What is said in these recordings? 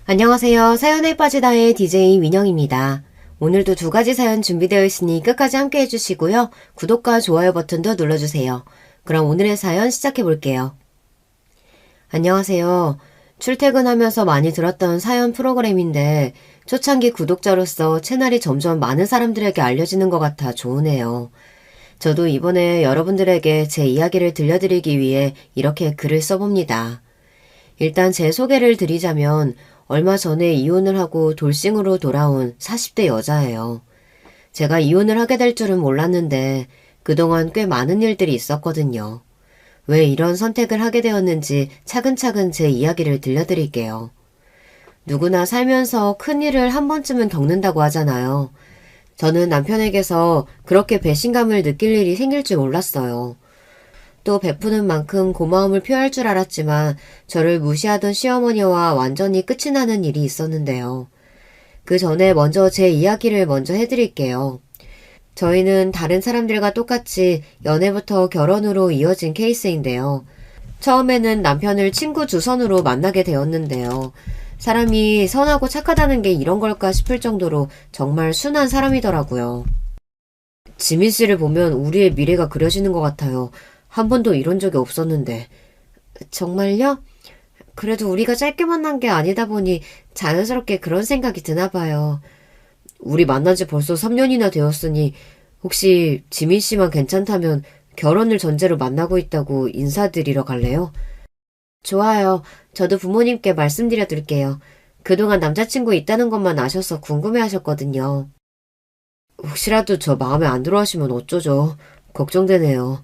안녕하세요. 사연에 빠지다의 DJ 민영입니다. 오늘도 두 가지 사연 준비되어 있으니 끝까지 함께 해주시고요. 구독과 좋아요 버튼도 눌러주세요. 그럼 오늘의 사연 시작해볼게요. 안녕하세요. 출퇴근하면서 많이 들었던 사연 프로그램인데 초창기 구독자로서 채널이 점점 많은 사람들에게 알려지는 것 같아 좋으네요. 저도 이번에 여러분들에게 제 이야기를 들려드리기 위해 이렇게 글을 써봅니다. 일단 제 소개를 드리자면 얼마 전에 이혼을 하고 돌싱으로 돌아온 40대 여자예요. 제가 이혼을 하게 될 줄은 몰랐는데 그동안 꽤 많은 일들이 있었거든요. 왜 이런 선택을 하게 되었는지 차근차근 제 이야기를 들려드릴게요. 누구나 살면서 큰일을 한 번쯤은 겪는다고 하잖아요. 저는 남편에게서 그렇게 배신감을 느낄 일이 생길 줄 몰랐어요. 또 베푸는 만큼 고마움을 표할 줄 알았지만 저를 무시하던 시어머니와 완전히 끝이 나는 일이 있었는데요. 그 전에 먼저 제 이야기를 먼저 해드릴게요. 저희는 다른 사람들과 똑같이 연애부터 결혼으로 이어진 케이스인데요. 처음에는 남편을 친구 주선으로 만나게 되었는데요. 사람이 선하고 착하다는 게 이런 걸까 싶을 정도로 정말 순한 사람이더라고요. 지민 씨를 보면 우리의 미래가 그려지는 것 같아요. 한 번도 이런 적이 없었는데. 정말요? 그래도 우리가 짧게 만난 게 아니다 보니 자연스럽게 그런 생각이 드나 봐요. 우리 만난 지 벌써 3년이나 되었으니 혹시 지민 씨만 괜찮다면 결혼을 전제로 만나고 있다고 인사드리러 갈래요? 좋아요. 저도 부모님께 말씀드려 둘게요. 그동안 남자친구 있다는 것만 아셔서 궁금해 하셨거든요. 혹시라도 저 마음에 안 들어 하시면 어쩌죠? 걱정되네요.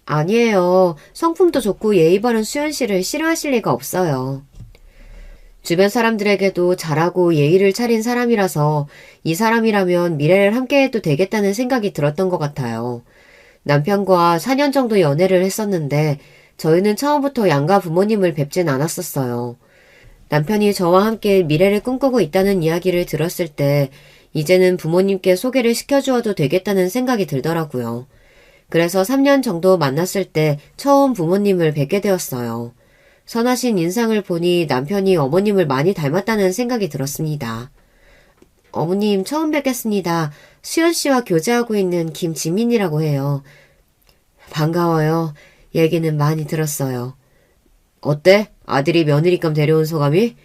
아니에요. 성품도 좋고 예의 바른 수연 씨를 싫어하실 리가 없어요. 주변 사람들에게도 잘하고 예의를 차린 사람이라서 이 사람이라면 미래를 함께해도 되겠다는 생각이 들었던 것 같아요. 남편과 4년 정도 연애를 했었는데 저희는 처음부터 양가 부모님을 뵙진 않았었어요. 남편이 저와 함께 미래를 꿈꾸고 있다는 이야기를 들었을 때 이제는 부모님께 소개를 시켜주어도 되겠다는 생각이 들더라고요. 그래서 3년 정도 만났을 때 처음 부모님을 뵙게 되었어요. 선하신 인상을 보니 남편이 어머님을 많이 닮았다는 생각이 들었습니다. 어머님 처음 뵙겠습니다. 수연 씨와 교제하고 있는 김지민이라고 해요. 반가워요. 얘기는 많이 들었어요. 어때? 아들이 며느리감 데려온 소감이?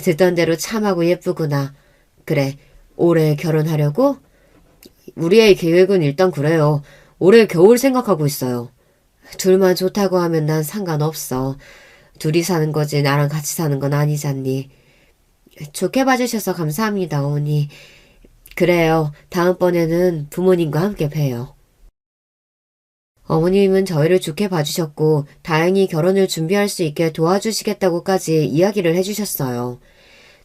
듣던 대로 참하고 예쁘구나. 그래, 올해 결혼하려고? 우리의 계획은 일단 그래요. 올해 겨울 생각하고 있어요. 둘만 좋다고 하면 난 상관없어. 둘이 사는 거지 나랑 같이 사는 건 아니잖니. 좋게 봐주셔서 감사합니다, 어머니. 그래요. 다음번에는 부모님과 함께 봬요. 어머님은 저희를 좋게 봐주셨고 다행히 결혼을 준비할 수 있게 도와주시겠다고까지 이야기를 해주셨어요.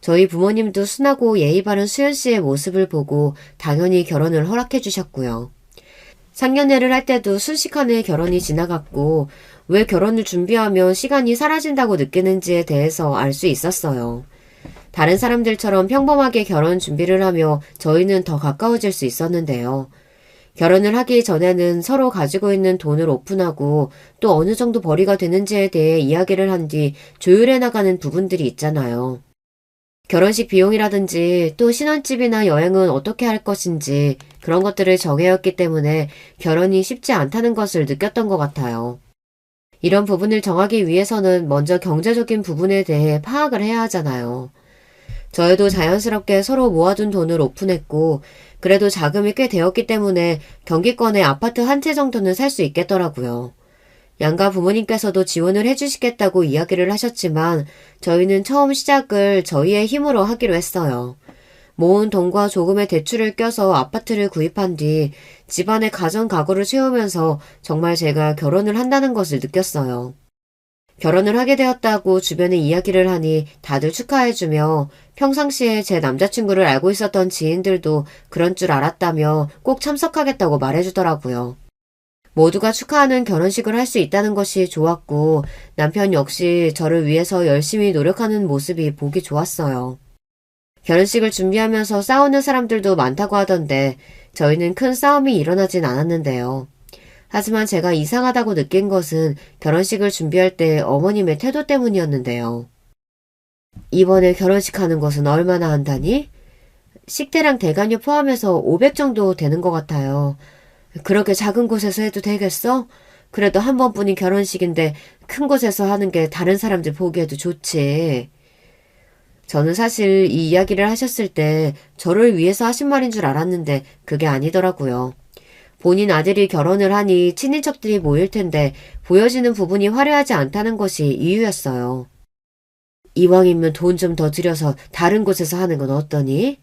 저희 부모님도 순하고 예의 바른 수연 씨의 모습을 보고 당연히 결혼을 허락해 주셨고요. 상견례를 할 때도 순식간에 결혼이 지나갔고 왜 결혼을 준비하면 시간이 사라진다고 느끼는지에 대해서 알 수 있었어요. 다른 사람들처럼 평범하게 결혼 준비를 하며 저희는 더 가까워질 수 있었는데요. 결혼을 하기 전에는 서로 가지고 있는 돈을 오픈하고 또 어느 정도 벌이가 되는지에 대해 이야기를 한 뒤 조율해 나가는 부분들이 있잖아요. 결혼식 비용이라든지 또 신혼집이나 여행은 어떻게 할 것인지 그런 것들을 정해왔기 때문에 결혼이 쉽지 않다는 것을 느꼈던 것 같아요. 이런 부분을 정하기 위해서는 먼저 경제적인 부분에 대해 파악을 해야 하잖아요. 저희도 자연스럽게 서로 모아둔 돈을 오픈했고 그래도 자금이 꽤 되었기 때문에 경기권에 아파트 한 채 정도는 살 수 있겠더라고요. 양가 부모님께서도 지원을 해주시겠다고 이야기를 하셨지만 저희는 처음 시작을 저희의 힘으로 하기로 했어요. 모은 돈과 조금의 대출을 껴서 아파트를 구입한 뒤 집안의 가전 가구를 채우면서 정말 제가 결혼을 한다는 것을 느꼈어요. 결혼을 하게 되었다고 주변에 이야기를 하니 다들 축하해주며 평상시에 제 남자친구를 알고 있었던 지인들도 그런 줄 알았다며 꼭 참석하겠다고 말해주더라고요. 모두가 축하하는 결혼식을 할 수 있다는 것이 좋았고 남편 역시 저를 위해서 열심히 노력하는 모습이 보기 좋았어요. 결혼식을 준비하면서 싸우는 사람들도 많다고 하던데 저희는 큰 싸움이 일어나진 않았는데요. 하지만 제가 이상하다고 느낀 것은 결혼식을 준비할 때 어머님의 태도 때문이었는데요. 이번에 결혼식 하는 것은 얼마나 한다니? 식대랑 대관료 포함해서 500 정도 되는 것 같아요. 그렇게 작은 곳에서 해도 되겠어? 그래도 한 번뿐인 결혼식인데 큰 곳에서 하는 게 다른 사람들 보기에도 좋지. 저는 사실 이 이야기를 하셨을 때 저를 위해서 하신 말인 줄 알았는데 그게 아니더라고요. 본인 아들이 결혼을 하니 친인척들이 모일 텐데 보여지는 부분이 화려하지 않다는 것이 이유였어요. 이왕이면 돈 좀 더 들여서 다른 곳에서 하는 건 어떠니?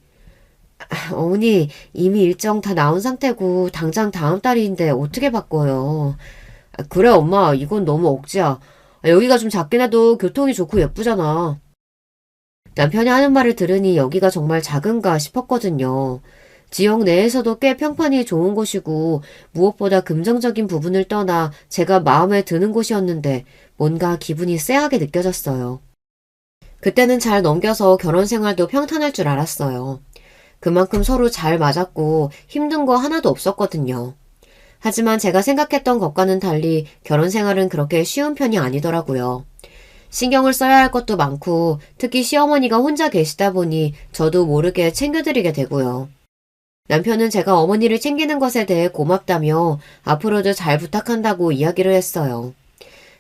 어머니, 이미 일정 다 나온 상태고 당장 다음 달인데 어떻게 바꿔요? 그래, 엄마. 이건 너무 억지야. 여기가 좀 작긴 해도 교통이 좋고 예쁘잖아. 남편이 하는 말을 들으니 여기가 정말 작은가 싶었거든요. 지역 내에서도 꽤 평판이 좋은 곳이고 무엇보다 긍정적인 부분을 떠나 제가 마음에 드는 곳이었는데 뭔가 기분이 쎄하게 느껴졌어요. 그때는 잘 넘겨서 결혼 생활도 평탄할 줄 알았어요. 그만큼 서로 잘 맞았고 힘든 거 하나도 없었거든요. 하지만 제가 생각했던 것과는 달리 결혼 생활은 그렇게 쉬운 편이 아니더라고요. 신경을 써야 할 것도 많고 특히 시어머니가 혼자 계시다 보니 저도 모르게 챙겨드리게 되고요. 남편은 제가 어머니를 챙기는 것에 대해 고맙다며 앞으로도 잘 부탁한다고 이야기를 했어요.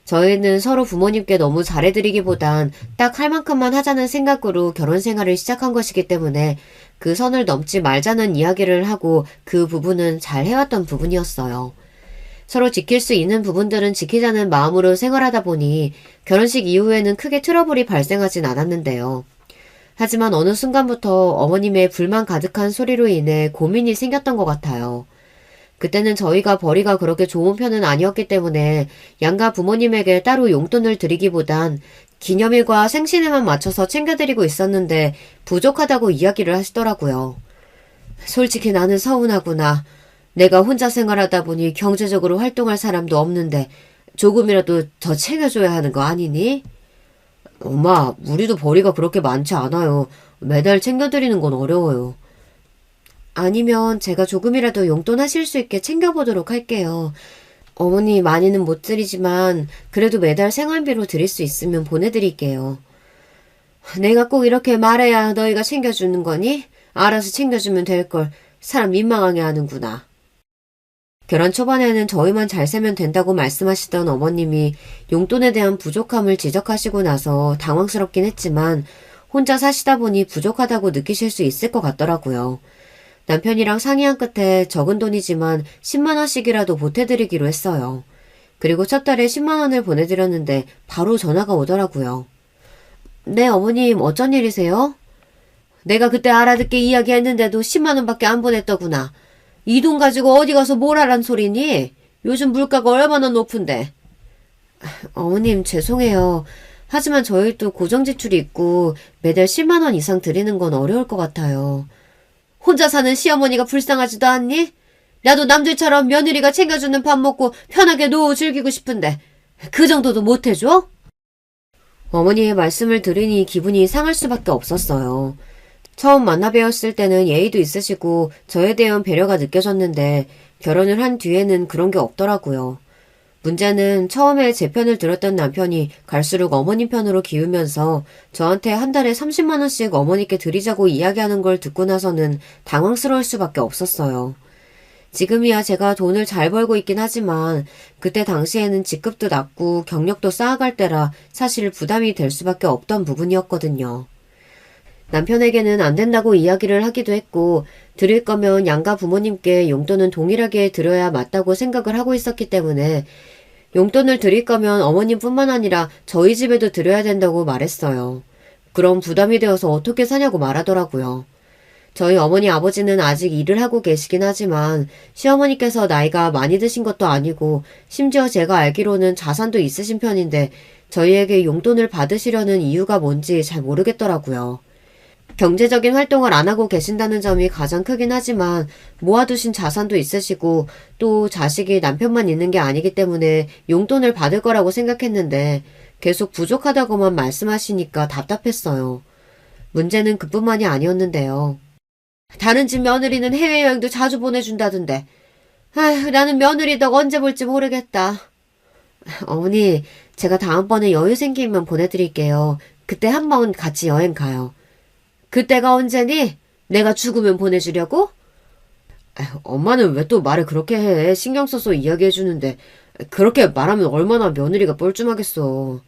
저희는 서로 부모님께 너무 잘해드리기보단 딱 할 만큼만 하자는 생각으로 결혼 생활을 시작한 것이기 때문에 그 선을 넘지 말자는 이야기를 하고 그 부분은 잘 해왔던 부분이었어요. 서로 지킬 수 있는 부분들은 지키자는 마음으로 생활하다 보니 결혼식 이후에는 크게 트러블이 발생하진 않았는데요. 하지만 어느 순간부터 어머님의 불만 가득한 소리로 인해 고민이 생겼던 것 같아요. 그때는 저희가 벌이가 그렇게 좋은 편은 아니었기 때문에 양가 부모님에게 따로 용돈을 드리기보단 기념일과 생신에만 맞춰서 챙겨드리고 있었는데 부족하다고 이야기를 하시더라고요. 솔직히 나는 서운하구나. 내가 혼자 생활하다 보니 경제적으로 활동할 사람도 없는데 조금이라도 더 챙겨줘야 하는 거 아니니? 엄마, 우리도 벌이가 그렇게 많지 않아요. 매달 챙겨드리는 건 어려워요. 아니면 제가 조금이라도 용돈 하실 수 있게 챙겨보도록 할게요. 어머니 많이는 못 드리지만 그래도 매달 생활비로 드릴 수 있으면 보내드릴게요. 내가 꼭 이렇게 말해야 너희가 챙겨주는 거니? 알아서 챙겨주면 될걸. 사람 민망하게 하는구나. 결혼 초반에는 저희만 잘 세면 된다고 말씀하시던 어머님이 용돈에 대한 부족함을 지적하시고 나서 당황스럽긴 했지만 혼자 사시다 보니 부족하다고 느끼실 수 있을 것 같더라고요. 남편이랑 상의한 끝에 적은 돈이지만 10만 원씩이라도 보태드리기로 했어요. 그리고 첫 달에 10만 원을 보내드렸는데 바로 전화가 오더라고요. 네, 어머님 어쩐 일이세요? 내가 그때 알아듣게 이야기했는데도 10만 원밖에 안 보냈더구나. 이 돈 가지고 어디 가서 뭘 하란 소리니? 요즘 물가가 얼마나 높은데. 어머님 죄송해요. 하지만 저희도 고정 지출이 있고 매달 10만 원 이상 드리는 건 어려울 것 같아요. 혼자 사는 시어머니가 불쌍하지도 않니? 나도 남들처럼 며느리가 챙겨주는 밥 먹고 편하게 노후 즐기고 싶은데 그 정도도 못 해줘? 어머니의 말씀을 들으니 기분이 상할 수밖에 없었어요. 처음 만나 뵈었을 때는 예의도 있으시고 저에 대한 배려가 느껴졌는데 결혼을 한 뒤에는 그런 게 없더라고요. 문제는 처음에 제 편을 들었던 남편이 갈수록 어머님 편으로 기우면서 저한테 한 달에 30만 원씩 어머니께 드리자고 이야기하는 걸 듣고 나서는 당황스러울 수밖에 없었어요. 지금이야 제가 돈을 잘 벌고 있긴 하지만 그때 당시에는 직급도 낮고 경력도 쌓아갈 때라 사실 부담이 될 수밖에 없던 부분이었거든요. 남편에게는 안 된다고 이야기를 하기도 했고 드릴 거면 양가 부모님께 용돈은 동일하게 드려야 맞다고 생각을 하고 있었기 때문에 용돈을 드릴 거면 어머님뿐만 아니라 저희 집에도 드려야 된다고 말했어요. 그럼 부담이 되어서 어떻게 사냐고 말하더라고요. 저희 어머니 아버지는 아직 일을 하고 계시긴 하지만 시어머니께서 나이가 많이 드신 것도 아니고 심지어 제가 알기로는 자산도 있으신 편인데 저희에게 용돈을 받으시려는 이유가 뭔지 잘 모르겠더라고요. 경제적인 활동을 안 하고 계신다는 점이 가장 크긴 하지만 모아두신 자산도 있으시고 또 자식이 남편만 있는 게 아니기 때문에 용돈을 받을 거라고 생각했는데 계속 부족하다고만 말씀하시니까 답답했어요. 문제는 그뿐만이 아니었는데요. 다른 집 며느리는 해외여행도 자주 보내준다던데. 아휴, 나는 며느리 덕 언제 볼지 모르겠다. 어머니, 제가 다음번에 여유 생기면 보내드릴게요. 그때 한번 같이 여행 가요. 그때가 언제니? 내가 죽으면 보내주려고? 엄마는 왜 또 말을 그렇게 해? 신경 써서 이야기해주는데 그렇게 말하면 얼마나 며느리가 뻘쭘하겠어.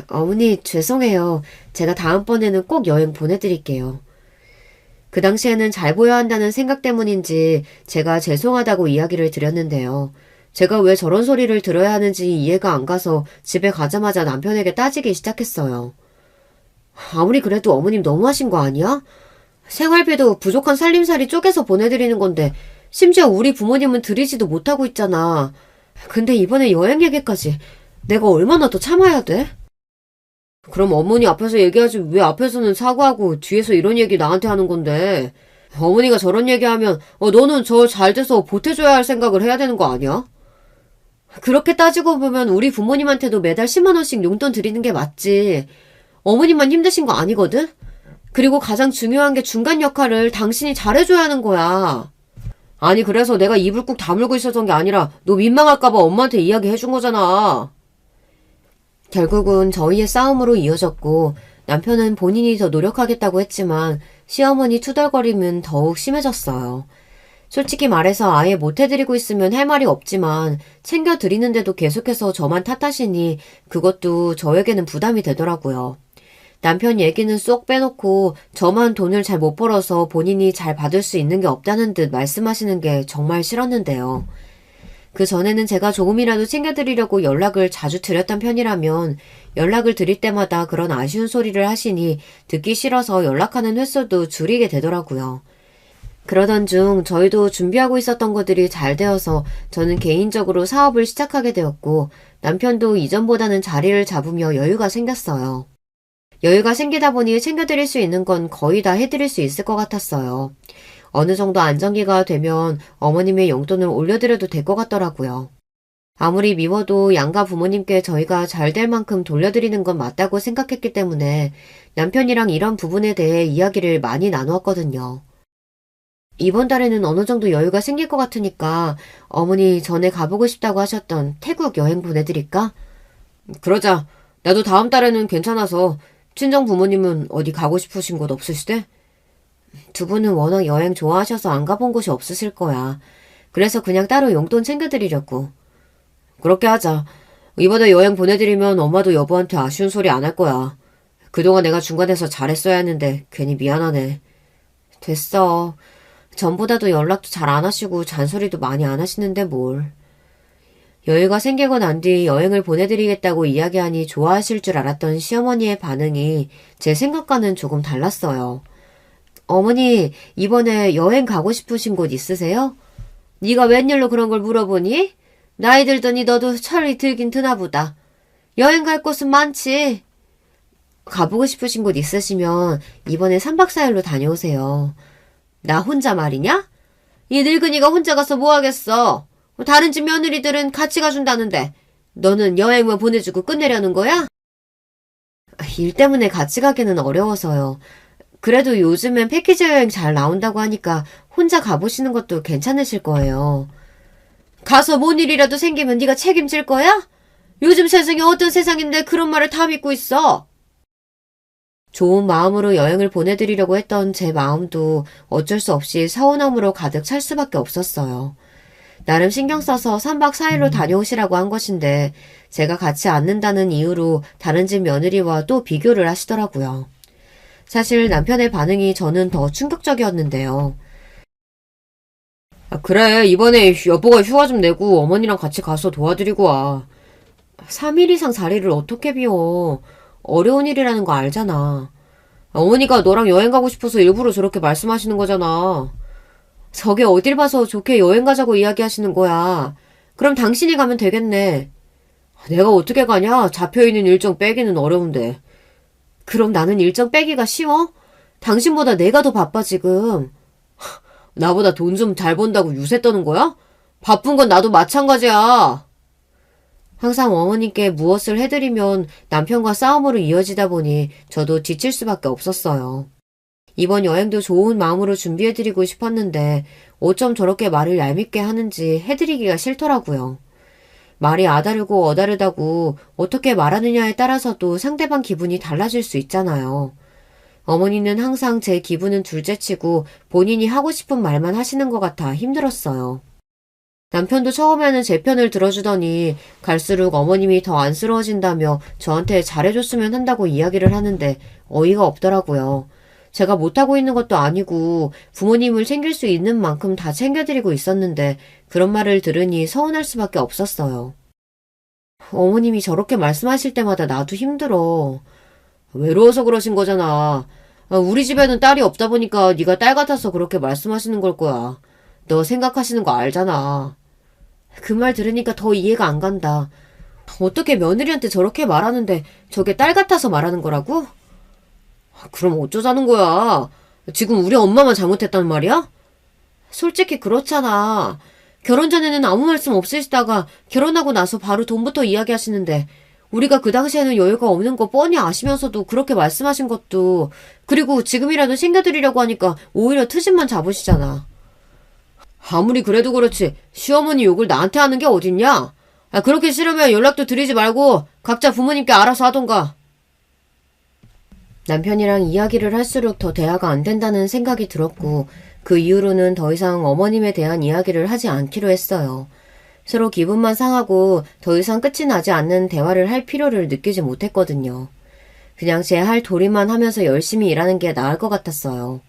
어머니 죄송해요. 제가 다음번에는 꼭 여행 보내드릴게요. 그 당시에는 잘 보여야 한다는 생각 때문인지 제가 죄송하다고 이야기를 드렸는데요. 제가 왜 저런 소리를 들어야 하는지 이해가 안 가서 집에 가자마자 남편에게 따지기 시작했어요. 아무리 그래도 어머님 너무하신 거 아니야? 생활비도 부족한 살림살이 쪼개서 보내드리는 건데 심지어 우리 부모님은 드리지도 못하고 있잖아. 근데 이번에 여행 얘기까지 내가 얼마나 더 참아야 돼? 그럼 어머니 앞에서 얘기하지 왜 앞에서는 사과하고 뒤에서 이런 얘기 나한테 하는 건데. 어머니가 저런 얘기하면 너는 저 잘 돼서 보태줘야 할 생각을 해야 되는 거 아니야? 그렇게 따지고 보면 우리 부모님한테도 매달 10만 원씩 용돈 드리는 게 맞지. 어머님만 힘드신 거 아니거든? 그리고 가장 중요한 게 중간 역할을 당신이 잘해줘야 하는 거야. 아니 그래서 내가 입을 꾹 다물고 있었던 게 아니라 너 민망할까봐 엄마한테 이야기해준 거잖아. 결국은 저희의 싸움으로 이어졌고 남편은 본인이 더 노력하겠다고 했지만 시어머니 투덜거림은 더욱 심해졌어요. 솔직히 말해서 아예 못해드리고 있으면 할 말이 없지만 챙겨드리는데도 계속해서 저만 탓하시니 그것도 저에게는 부담이 되더라고요. 남편 얘기는 쏙 빼놓고 저만 돈을 잘 못 벌어서 본인이 잘 받을 수 있는 게 없다는 듯 말씀하시는 게 정말 싫었는데요. 그 전에는 제가 조금이라도 챙겨드리려고 연락을 자주 드렸던 편이라면 연락을 드릴 때마다 그런 아쉬운 소리를 하시니 듣기 싫어서 연락하는 횟수도 줄이게 되더라고요. 그러던 중 저희도 준비하고 있었던 것들이 잘 되어서 저는 개인적으로 사업을 시작하게 되었고 남편도 이전보다는 자리를 잡으며 여유가 생겼어요. 여유가 생기다 보니 챙겨드릴 수 있는 건 거의 다 해드릴 수 있을 것 같았어요. 어느 정도 안정기가 되면 어머님의 용돈을 올려드려도 될 것 같더라고요. 아무리 미워도 양가 부모님께 저희가 잘 될 만큼 돌려드리는 건 맞다고 생각했기 때문에 남편이랑 이런 부분에 대해 이야기를 많이 나누었거든요. 이번 달에는 어느 정도 여유가 생길 것 같으니까 어머니 전에 가보고 싶다고 하셨던 태국 여행 보내드릴까? 그러자. 나도 다음 달에는 괜찮아서. 친정 부모님은 어디 가고 싶으신 곳 없으시대? 두 분은 워낙 여행 좋아하셔서 안 가본 곳이 없으실 거야. 그래서 그냥 따로 용돈 챙겨드리려고. 그렇게 하자. 이번에 여행 보내드리면 엄마도 여보한테 아쉬운 소리 안 할 거야. 그동안 내가 중간에서 잘했어야 했는데 괜히 미안하네. 됐어. 전보다도 연락도 잘 안 하시고 잔소리도 많이 안 하시는데 뭘. 여유가 생기고 난 뒤 여행을 보내드리겠다고 이야기하니 좋아하실 줄 알았던 시어머니의 반응이 제 생각과는 조금 달랐어요. 어머니, 이번에 여행 가고 싶으신 곳 있으세요? 네가 웬일로 그런 걸 물어보니? 나이 들더니 너도 철이 들긴 드나 보다. 여행 갈 곳은 많지. 가보고 싶으신 곳 있으시면 이번에 3박 4일로 다녀오세요. 나 혼자 말이냐? 이 늙은이가 혼자 가서 뭐 하겠어? 다른 집 며느리들은 같이 가준다는데 너는 여행만 보내주고 끝내려는 거야? 일 때문에 같이 가기는 어려워서요. 그래도 요즘엔 패키지 여행 잘 나온다고 하니까 혼자 가보시는 것도 괜찮으실 거예요. 가서 뭔 일이라도 생기면 네가 책임질 거야? 요즘 세상이 어떤 세상인데 그런 말을 다 믿고 있어? 좋은 마음으로 여행을 보내드리려고 했던 제 마음도 어쩔 수 없이 서운함으로 가득 찰 수밖에 없었어요. 나름 신경 써서 3박 4일로 다녀오시라고 한 것인데 제가 같이 않는다는 이유로 다른 집 며느리와 또 비교를 하시더라고요. 사실 남편의 반응이 저는 더 충격적이었는데요. 그래, 이번에 여보가 휴가 좀 내고 어머니랑 같이 가서 도와드리고 와. 3일 이상 자리를 어떻게 비워. 어려운 일이라는 거 알잖아. 어머니가 너랑 여행 가고 싶어서 일부러 저렇게 말씀하시는 거잖아. 저게 어딜 봐서 좋게 여행 가자고 이야기하시는 거야. 그럼 당신이 가면 되겠네. 내가 어떻게 가냐? 잡혀있는 일정 빼기는 어려운데. 그럼 나는 일정 빼기가 쉬워? 당신보다 내가 더 바빠 지금. 나보다 돈 좀 잘 번다고 유세 떠는 거야? 바쁜 건 나도 마찬가지야. 항상 어머님께 무엇을 해드리면 남편과 싸움으로 이어지다 보니 저도 지칠 수밖에 없었어요. 이번 여행도 좋은 마음으로 준비해드리고 싶었는데 어쩜 저렇게 말을 얄밉게 하는지 해드리기가 싫더라고요. 말이 아다르고 어다르다고 어떻게 말하느냐에 따라서도 상대방 기분이 달라질 수 있잖아요. 어머니는 항상 제 기분은 둘째치고 본인이 하고 싶은 말만 하시는 것 같아 힘들었어요. 남편도 처음에는 제 편을 들어주더니 갈수록 어머님이 더 안쓰러워진다며 저한테 잘해줬으면 한다고 이야기를 하는데 어이가 없더라고요. 제가 못하고 있는 것도 아니고 부모님을 챙길 수 있는 만큼 다 챙겨드리고 있었는데 그런 말을 들으니 서운할 수밖에 없었어요. 어머님이 저렇게 말씀하실 때마다 나도 힘들어. 외로워서 그러신 거잖아. 우리 집에는 딸이 없다 보니까 네가 딸 같아서 그렇게 말씀하시는 걸 거야. 너 생각하시는 거 알잖아. 그 말 들으니까 더 이해가 안 간다. 어떻게 며느리한테 저렇게 말하는데 저게 딸 같아서 말하는 거라고? 그럼 어쩌자는 거야? 지금 우리 엄마만 잘못했단 말이야? 솔직히 그렇잖아. 결혼 전에는 아무 말씀 없으시다가 결혼하고 나서 바로 돈부터 이야기하시는데 우리가 그 당시에는 여유가 없는 거 뻔히 아시면서도 그렇게 말씀하신 것도 그리고 지금이라도 챙겨드리려고 하니까 오히려 트집만 잡으시잖아. 아무리 그래도 그렇지 시어머니 욕을 나한테 하는 게 어딨냐? 그렇게 싫으면 연락도 드리지 말고 각자 부모님께 알아서 하던가. 남편이랑 이야기를 할수록 더 대화가 안 된다는 생각이 들었고 그 이후로는 더 이상 어머님에 대한 이야기를 하지 않기로 했어요. 서로 기분만 상하고 더 이상 끝이 나지 않는 대화를 할 필요를 느끼지 못했거든요. 그냥 제 할 도리만 하면서 열심히 일하는 게 나을 것 같았어요.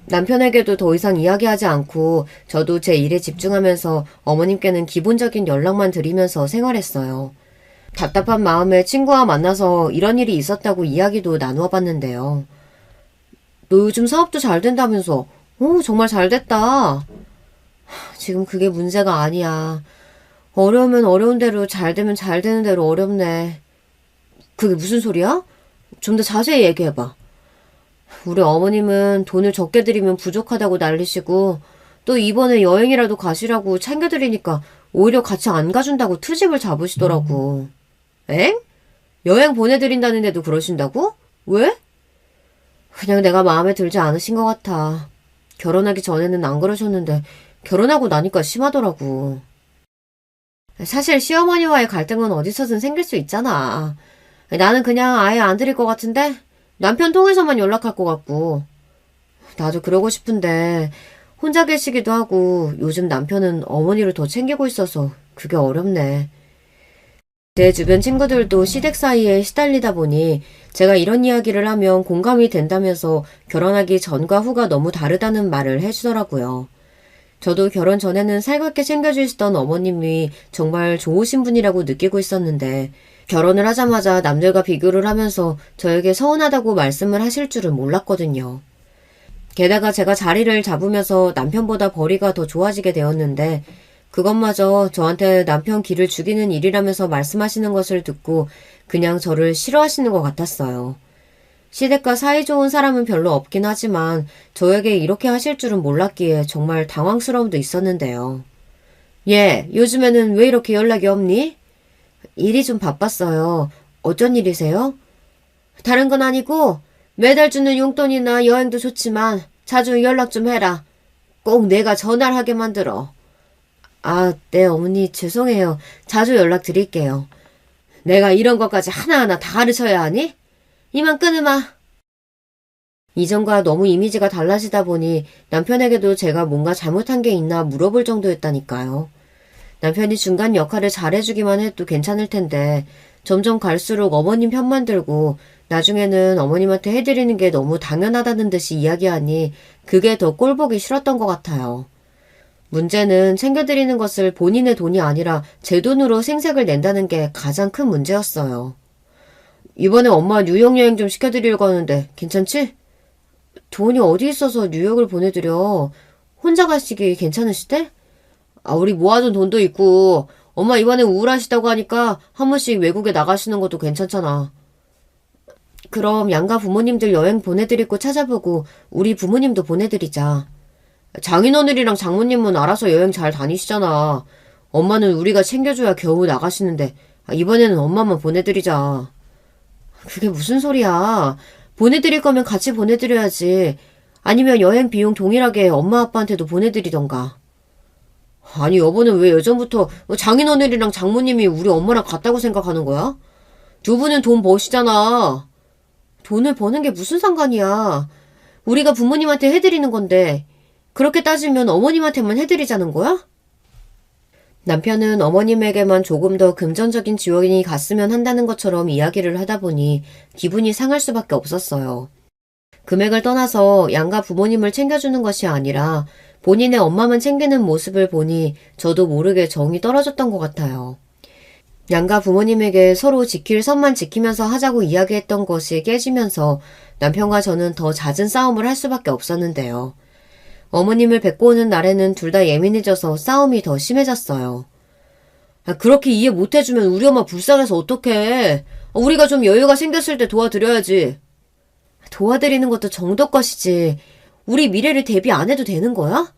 남편에게도 더 이상 이야기하지 않고 저도 제 일에 집중하면서 어머님께는 기본적인 연락만 드리면서 생활했어요. 답답한 마음에 친구와 만나서 이런 일이 있었다고 이야기도 나누어 봤는데요. 너 요즘 사업도 잘 된다면서? 오, 정말 잘 됐다. 지금 그게 문제가 아니야. 어려우면 어려운 대로 잘 되면 잘 되는 대로 어렵네. 그게 무슨 소리야? 좀 더 자세히 얘기해봐. 우리 어머님은 돈을 적게 드리면 부족하다고 난리시고 또 이번에 여행이라도 가시라고 챙겨드리니까 오히려 같이 안 가준다고 트집을 잡으시더라고. 엥? 여행 보내드린다는데도 그러신다고? 왜? 그냥 내가 마음에 들지 않으신 것 같아. 결혼하기 전에는 안 그러셨는데 결혼하고 나니까 심하더라고. 사실 시어머니와의 갈등은 어디서든 생길 수 있잖아. 나는 그냥 아예 안 드릴 것 같은데 남편 통해서만 연락할 것 같고. 나도 그러고 싶은데 혼자 계시기도 하고 요즘 남편은 어머니를 더 챙기고 있어서 그게 어렵네. 제 주변 친구들도 시댁 사이에 시달리다 보니 제가 이런 이야기를 하면 공감이 된다면서 결혼하기 전과 후가 너무 다르다는 말을 해주더라고요. 저도 결혼 전에는 살갑게 챙겨주시던 어머님이 정말 좋으신 분이라고 느끼고 있었는데 결혼을 하자마자 남들과 비교를 하면서 저에게 서운하다고 말씀을 하실 줄은 몰랐거든요. 게다가 제가 자리를 잡으면서 남편보다 벌이가 더 좋아지게 되었는데 그것마저 저한테 남편 기를 죽이는 일이라면서 말씀하시는 것을 듣고 그냥 저를 싫어하시는 것 같았어요. 시댁과 사이좋은 사람은 별로 없긴 하지만 저에게 이렇게 하실 줄은 몰랐기에 정말 당황스러움도 있었는데요. 예, 요즘에는 왜 이렇게 연락이 없니? 일이 좀 바빴어요. 어쩐 일이세요? 다른 건 아니고 매달 주는 용돈이나 여행도 좋지만 자주 연락 좀 해라. 꼭 내가 전화를 하게 만들어. 아, 네 어머니 죄송해요. 자주 연락드릴게요. 내가 이런 것까지 하나하나 다 가르쳐야 하니? 이만 끊으마. 이전과 너무 이미지가 달라지다 보니 남편에게도 제가 뭔가 잘못한 게 있나 물어볼 정도였다니까요. 남편이 중간 역할을 잘해주기만 해도 괜찮을 텐데 점점 갈수록 어머님 편만 들고 나중에는 어머님한테 해드리는 게 너무 당연하다는 듯이 이야기하니 그게 더 꼴보기 싫었던 것 같아요. 문제는 챙겨드리는 것을 본인의 돈이 아니라 제 돈으로 생색을 낸다는 게 가장 큰 문제였어요. 이번에 엄마 뉴욕 여행 좀 시켜드리려고 하는데 괜찮지? 돈이 어디 있어서 뉴욕을 보내드려. 혼자 가시기 괜찮으시대? 우리 모아둔 돈도 있고 엄마 이번에 우울하시다고 하니까 한 번씩 외국에 나가시는 것도 괜찮잖아. 그럼 양가 부모님들 여행 보내드릴 곳 찾아보고 우리 부모님도 보내드리자. 장인어른이랑 장모님은 알아서 여행 잘 다니시잖아. 엄마는 우리가 챙겨줘야 겨우 나가시는데 이번에는 엄마만 보내드리자. 그게 무슨 소리야. 보내드릴 거면 같이 보내드려야지. 아니면 여행 비용 동일하게 엄마 아빠한테도 보내드리던가. 아니, 여보는 왜 예전부터 장인어른이랑 장모님이 우리 엄마랑 같다고 생각하는 거야? 두 분은 돈 버시잖아. 돈을 버는 게 무슨 상관이야. 우리가 부모님한테 해드리는 건데 그렇게 따지면 어머님한테만 해드리자는 거야? 남편은 어머님에게만 조금 더 금전적인 지원이 갔으면 한다는 것처럼 이야기를 하다 보니 기분이 상할 수밖에 없었어요. 금액을 떠나서 양가 부모님을 챙겨주는 것이 아니라 본인의 엄마만 챙기는 모습을 보니 저도 모르게 정이 떨어졌던 것 같아요. 양가 부모님에게 서로 지킬 선만 지키면서 하자고 이야기했던 것이 깨지면서 남편과 저는 더 잦은 싸움을 할 수밖에 없었는데요. 어머님을 뵙고 오는 날에는 둘 다 예민해져서 싸움이 더 심해졌어요. 그렇게 이해 못해주면 우리 엄마 불쌍해서 어떡해. 우리가 좀 여유가 생겼을 때 도와드려야지. 도와드리는 것도 정도껏이지. 우리 미래를 대비 안 해도 되는 거야?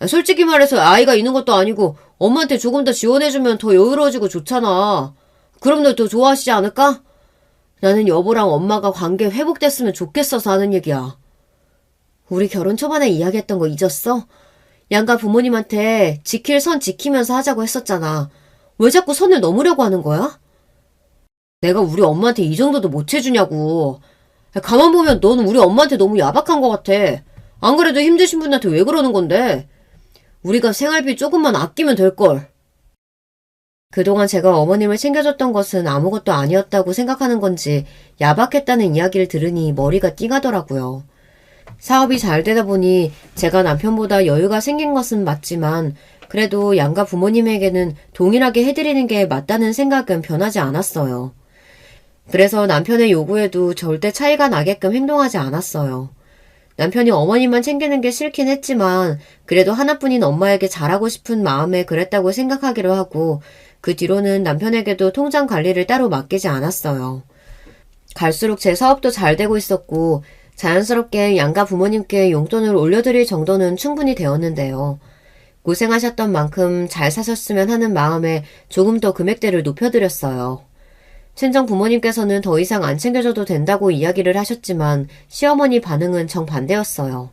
솔직히 말해서 아이가 있는 것도 아니고 엄마한테 조금 더 지원해주면 더 여유로워지고 좋잖아. 그럼 너 더 좋아하시지 않을까? 나는 여보랑 엄마가 관계 회복됐으면 좋겠어서 하는 얘기야. 우리 결혼 초반에 이야기했던 거 잊었어? 양가 부모님한테 지킬 선 지키면서 하자고 했었잖아. 왜 자꾸 선을 넘으려고 하는 거야? 내가 우리 엄마한테 이 정도도 못 해주냐고. 가만 보면 너는 우리 엄마한테 너무 야박한 것 같아. 안 그래도 힘드신 분한테 왜 그러는 건데? 우리가 생활비 조금만 아끼면 될걸. 그동안 제가 어머님을 챙겨줬던 것은 아무것도 아니었다고 생각하는 건지 야박했다는 이야기를 들으니 머리가 띵하더라고요. 사업이 잘 되다 보니 제가 남편보다 여유가 생긴 것은 맞지만 그래도 양가 부모님에게는 동일하게 해드리는 게 맞다는 생각은 변하지 않았어요. 그래서 남편의 요구에도 절대 차이가 나게끔 행동하지 않았어요. 남편이 어머님만 챙기는 게 싫긴 했지만 그래도 하나뿐인 엄마에게 잘하고 싶은 마음에 그랬다고 생각하기로 하고 그 뒤로는 남편에게도 통장 관리를 따로 맡기지 않았어요. 갈수록 제 사업도 잘 되고 있었고 자연스럽게 양가 부모님께 용돈을 올려드릴 정도는 충분히 되었는데요. 고생하셨던 만큼 잘 사셨으면 하는 마음에 조금 더 금액대를 높여드렸어요. 친정 부모님께서는 더 이상 안 챙겨줘도 된다고 이야기를 하셨지만 시어머니 반응은 정반대였어요.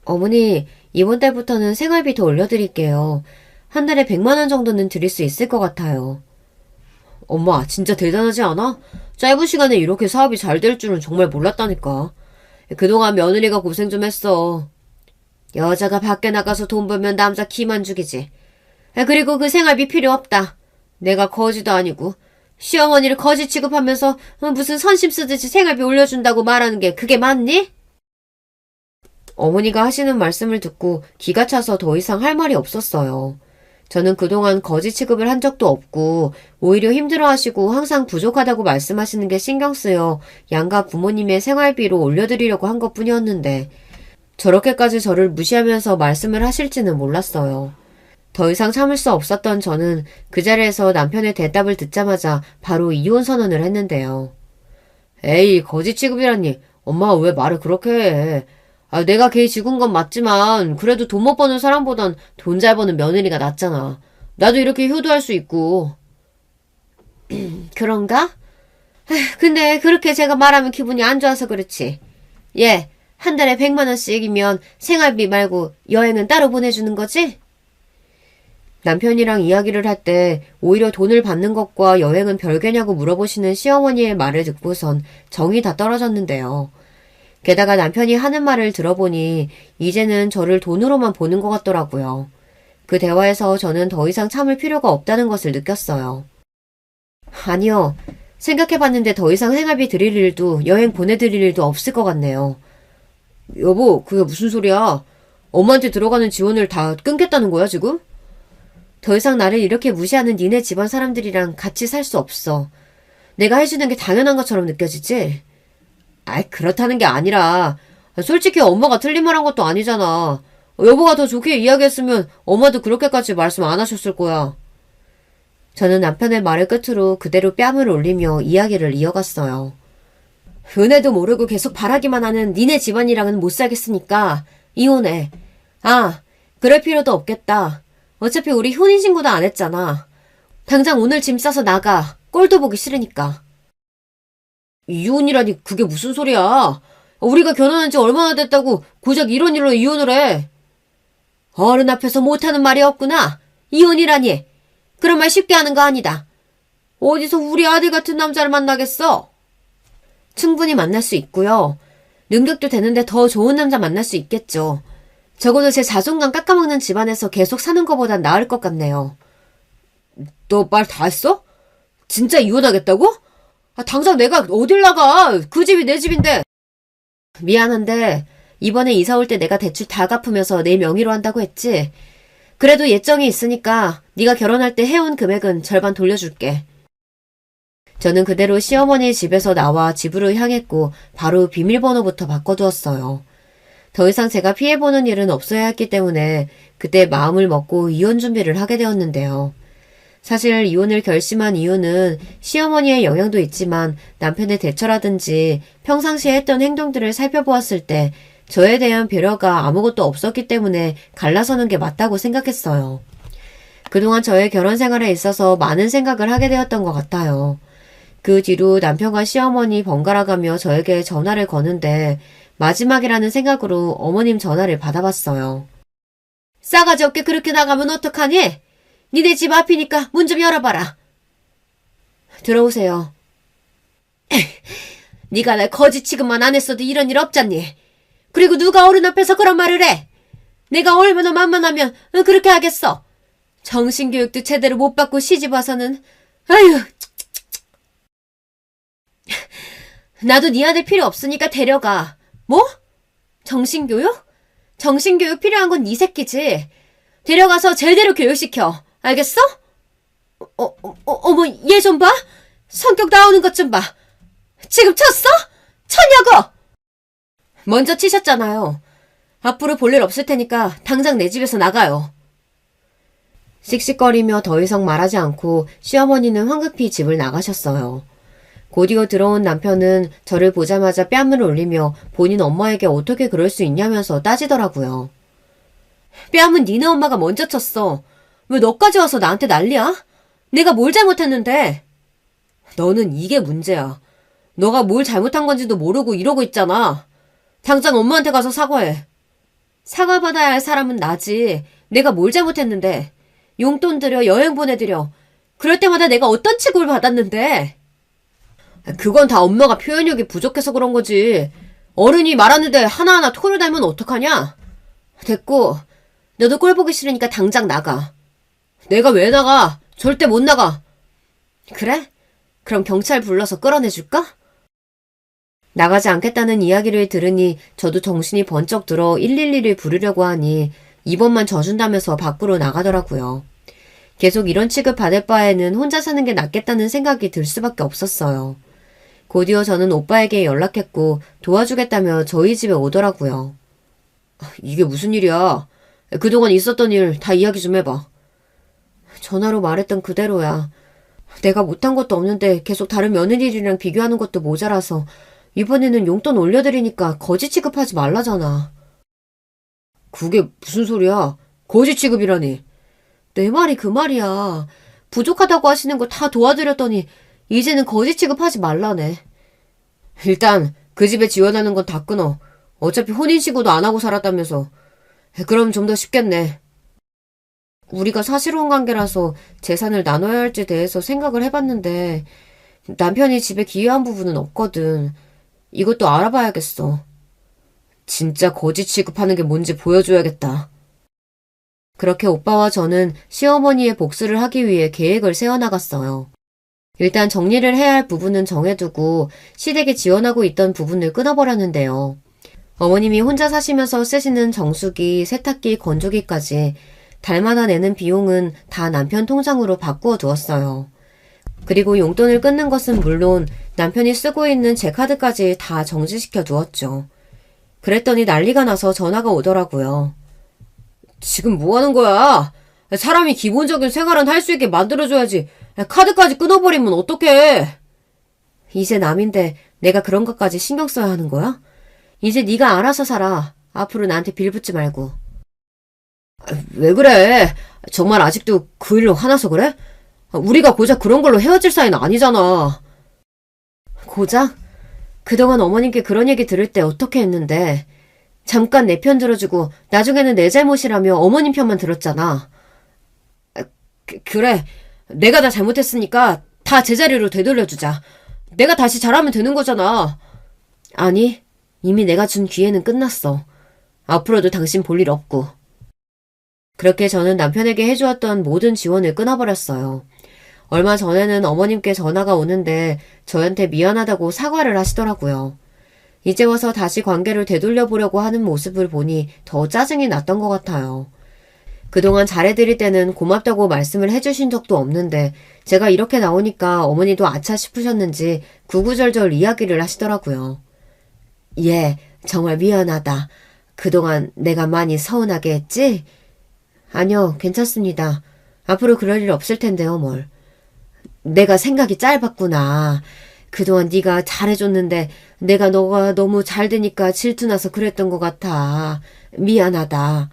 어머니, 이번 달부터는 생활비 더 올려드릴게요. 한 달에 100만 원 정도는 드릴 수 있을 것 같아요. 엄마, 진짜 대단하지 않아? 짧은 시간에 이렇게 사업이 잘 될 줄은 정말 몰랐다니까. 그동안 며느리가 고생 좀 했어. 여자가 밖에 나가서 돈 벌면 남자 기만 죽이지. 그리고 그 생활비 필요 없다. 내가 거지도 아니고 시어머니를 거지 취급하면서 무슨 선심 쓰듯이 생활비 올려준다고 말하는 게 그게 맞니? 어머니가 하시는 말씀을 듣고 기가 차서 더 이상 할 말이 없었어요. 저는 그동안 거지 취급을 한 적도 없고 오히려 힘들어하시고 항상 부족하다고 말씀하시는 게 신경 쓰여 양가 부모님의 생활비로 올려드리려고 한 것뿐이었는데 저렇게까지 저를 무시하면서 말씀을 하실지는 몰랐어요. 더 이상 참을 수 없었던 저는 그 자리에서 남편의 대답을 듣자마자 바로 이혼 선언을 했는데요. 에이, 거지 취급이라니. 엄마가 왜 말을 그렇게 해. 내가 걔 죽은 건 맞지만 그래도 돈 못 버는 사람보단 돈 잘 버는 며느리가 낫잖아. 나도 이렇게 효도할 수 있고. 그런가? 근데 그렇게 제가 말하면 기분이 안 좋아서 그렇지. 예, 한 달에 100만 원씩이면 생활비 말고 여행은 따로 보내주는 거지? 남편이랑 이야기를 할 때 오히려 돈을 받는 것과 여행은 별개냐고 물어보시는 시어머니의 말을 듣고선 정이 다 떨어졌는데요. 게다가 남편이 하는 말을 들어보니 이제는 저를 돈으로만 보는 것 같더라고요. 그 대화에서 저는 더 이상 참을 필요가 없다는 것을 느꼈어요. 아니요. 생각해봤는데 더 이상 생활비 드릴 일도 여행 보내드릴 일도 없을 것 같네요. 여보, 그게 무슨 소리야? 엄마한테 들어가는 지원을 다 끊겠다는 거야, 지금? 더 이상 나를 이렇게 무시하는 니네 집안 사람들이랑 같이 살 수 없어. 내가 해주는 게 당연한 것처럼 느껴지지? 그렇다는 게 아니라 솔직히 엄마가 틀린 말 한 것도 아니잖아. 여보가 더 좋게 이야기했으면 엄마도 그렇게까지 말씀 안 하셨을 거야. 저는 남편의 말을 끝으로 그대로 뺨을 올리며 이야기를 이어갔어요. 은혜도 모르고 계속 바라기만 하는 니네 집안이랑은 못 살겠으니까 이혼해. 그럴 필요도 없겠다. 어차피 우리 혼인신고도 안 했잖아. 당장 오늘 짐 싸서 나가. 꼴도 보기 싫으니까. 이혼이라니 그게 무슨 소리야. 우리가 결혼한 지 얼마나 됐다고 고작 이런 일로 이혼을 해. 어른 앞에서 못하는 말이 없구나. 이혼이라니. 그런 말 쉽게 하는 거 아니다. 어디서 우리 아들 같은 남자를 만나겠어? 충분히 만날 수 있고요. 능력도 되는데 더 좋은 남자 만날 수 있겠죠. 적어도 제 자존감 깎아먹는 집안에서 계속 사는 것보단 나을 것 같네요. 너 말 다 했어? 진짜 이혼하겠다고? 당장 내가 어딜 나가. 그 집이 내 집인데. 미안한데 이번에 이사 올 때 내가 대출 다 갚으면서 내 명의로 한다고 했지. 그래도 예정이 있으니까 네가 결혼할 때 해온 금액은 절반 돌려줄게. 저는 그대로 시어머니 집에서 나와 집으로 향했고 바로 비밀번호부터 바꿔두었어요. 더 이상 제가 피해보는 일은 없어야 했기 때문에 그때 마음을 먹고 이혼 준비를 하게 되었는데요. 사실 이혼을 결심한 이유는 시어머니의 영향도 있지만 남편의 대처라든지 평상시에 했던 행동들을 살펴보았을 때 저에 대한 배려가 아무것도 없었기 때문에 갈라서는 게 맞다고 생각했어요. 그동안 저의 결혼 생활에 있어서 많은 생각을 하게 되었던 것 같아요. 그 뒤로 남편과 시어머니 번갈아가며 저에게 전화를 거는데 마지막이라는 생각으로 어머님 전화를 받아봤어요. 싸가지 없게 그렇게 나가면 어떡하니? 니네 집 앞이니까 문 좀 열어봐라. 들어오세요. 네가 날 거짓 취급만 안 했어도 이런 일 없잖니. 그리고 누가 어른 앞에서 그런 말을 해? 내가 얼마나 만만하면 그렇게 하겠어. 정신교육도 제대로 못 받고 시집 와서는 아휴. 나도 네 아들 필요 없으니까 데려가. 뭐? 정신교육? 정신교육 필요한 건 네 새끼지. 데려가서 제대로 교육시켜. 알겠어? 어머, 얘 좀 봐. 성격 나오는 것 좀 봐. 지금 쳤어? 쳤냐고! 먼저 치셨잖아요. 앞으로 볼 일 없을 테니까 당장 내 집에서 나가요. 씩씩거리며 더 이상 말하지 않고 시어머니는 황급히 집을 나가셨어요. 곧이어 들어온 남편은 저를 보자마자 뺨을 올리며 본인 엄마에게 어떻게 그럴 수 있냐면서 따지더라고요. 뺨은 니네 엄마가 먼저 쳤어. 왜 너까지 와서 나한테 난리야? 내가 뭘 잘못했는데? 너는 이게 문제야. 너가 뭘 잘못한 건지도 모르고 이러고 있잖아. 당장 엄마한테 가서 사과해. 사과받아야 할 사람은 나지. 내가 뭘 잘못했는데. 용돈 들여 여행 보내드려. 그럴 때마다 내가 어떤 취급을 받았는데. 그건 다 엄마가 표현력이 부족해서 그런 거지. 어른이 말하는데 하나하나 토를 달면 어떡하냐? 됐고, 너도 꼴 보기 싫으니까 당장 나가. 내가 왜 나가? 절대 못 나가. 그래? 그럼 경찰 불러서 끌어내줄까? 나가지 않겠다는 이야기를 들으니 저도 정신이 번쩍 들어 112를 부르려고 하니 이번만 져준다면서 밖으로 나가더라고요. 계속 이런 취급 받을 바에는 혼자 사는 게 낫겠다는 생각이 들 수밖에 없었어요. 곧이어 저는 오빠에게 연락했고 도와주겠다며 저희 집에 오더라고요. 이게 무슨 일이야? 그동안 있었던 일 다 이야기 좀 해봐. 전화로 말했던 그대로야. 내가 못한 것도 없는데 계속 다른 며느리들이랑 비교하는 것도 모자라서 이번에는 용돈 올려드리니까 거지 취급하지 말라잖아. 그게 무슨 소리야? 거지 취급이라니. 내 말이 그 말이야. 부족하다고 하시는 거 다 도와드렸더니 이제는 거지 취급하지 말라네. 일단 그 집에 지원하는 건 다 끊어. 어차피 혼인신고도 안 하고 살았다면서. 그럼 좀 더 쉽겠네. 우리가 사실혼 관계라서 재산을 나눠야 할지에 대해서 생각을 해봤는데 남편이 집에 기여한 부분은 없거든. 이것도 알아봐야겠어. 진짜 거지 취급하는 게 뭔지 보여줘야겠다. 그렇게 오빠와 저는 시어머니의 복수를 하기 위해 계획을 세워나갔어요. 일단 정리를 해야 할 부분은 정해두고 시댁에 지원하고 있던 부분을 끊어버렸는데요. 어머님이 혼자 사시면서 쓰시는 정수기, 세탁기, 건조기까지 달마다 내는 비용은 다 남편 통장으로 바꾸어 두었어요. 그리고 용돈을 끊는 것은 물론 남편이 쓰고 있는 제 카드까지 다 정지시켜 두었죠. 그랬더니 난리가 나서 전화가 오더라고요. 지금 뭐 하는 거야? 사람이 기본적인 생활은 할 수 있게 만들어줘야지. 카드까지 끊어버리면 어떡해? 이제 남인데 내가 그런 것까지 신경 써야 하는 거야? 이제 네가 알아서 살아. 앞으로 나한테 빌붙지 말고. 왜 그래? 정말 아직도 그 일로 화나서 그래? 우리가 고작 그런 걸로 헤어질 사이는 아니잖아. 고작? 그동안 어머님께 그런 얘기 들을 때 어떻게 했는데 잠깐 내 편 들어주고 나중에는 내 잘못이라며 어머님 편만 들었잖아. 그래. 내가 다 잘못했으니까 다 제자리로 되돌려주자. 내가 다시 잘하면 되는 거잖아. 아니, 이미 내가 준 기회는 끝났어. 앞으로도 당신 볼 일 없고. 그렇게 저는 남편에게 해주었던 모든 지원을 끊어버렸어요. 얼마 전에는 어머님께 전화가 오는데 저한테 미안하다고 사과를 하시더라고요. 이제 와서 다시 관계를 되돌려보려고 하는 모습을 보니 더 짜증이 났던 것 같아요. 그동안 잘해드릴 때는 고맙다고 말씀을 해주신 적도 없는데 제가 이렇게 나오니까 어머니도 아차 싶으셨는지 구구절절 이야기를 하시더라고요. 예, 정말 미안하다. 그동안 내가 많이 서운하게 했지? 아니요, 괜찮습니다. 앞으로 그럴 일 없을 텐데요, 뭘. 내가 생각이 짧았구나. 그동안 네가 잘해줬는데 내가 너가 너무 잘 되니까 질투나서 그랬던 것 같아. 미안하다.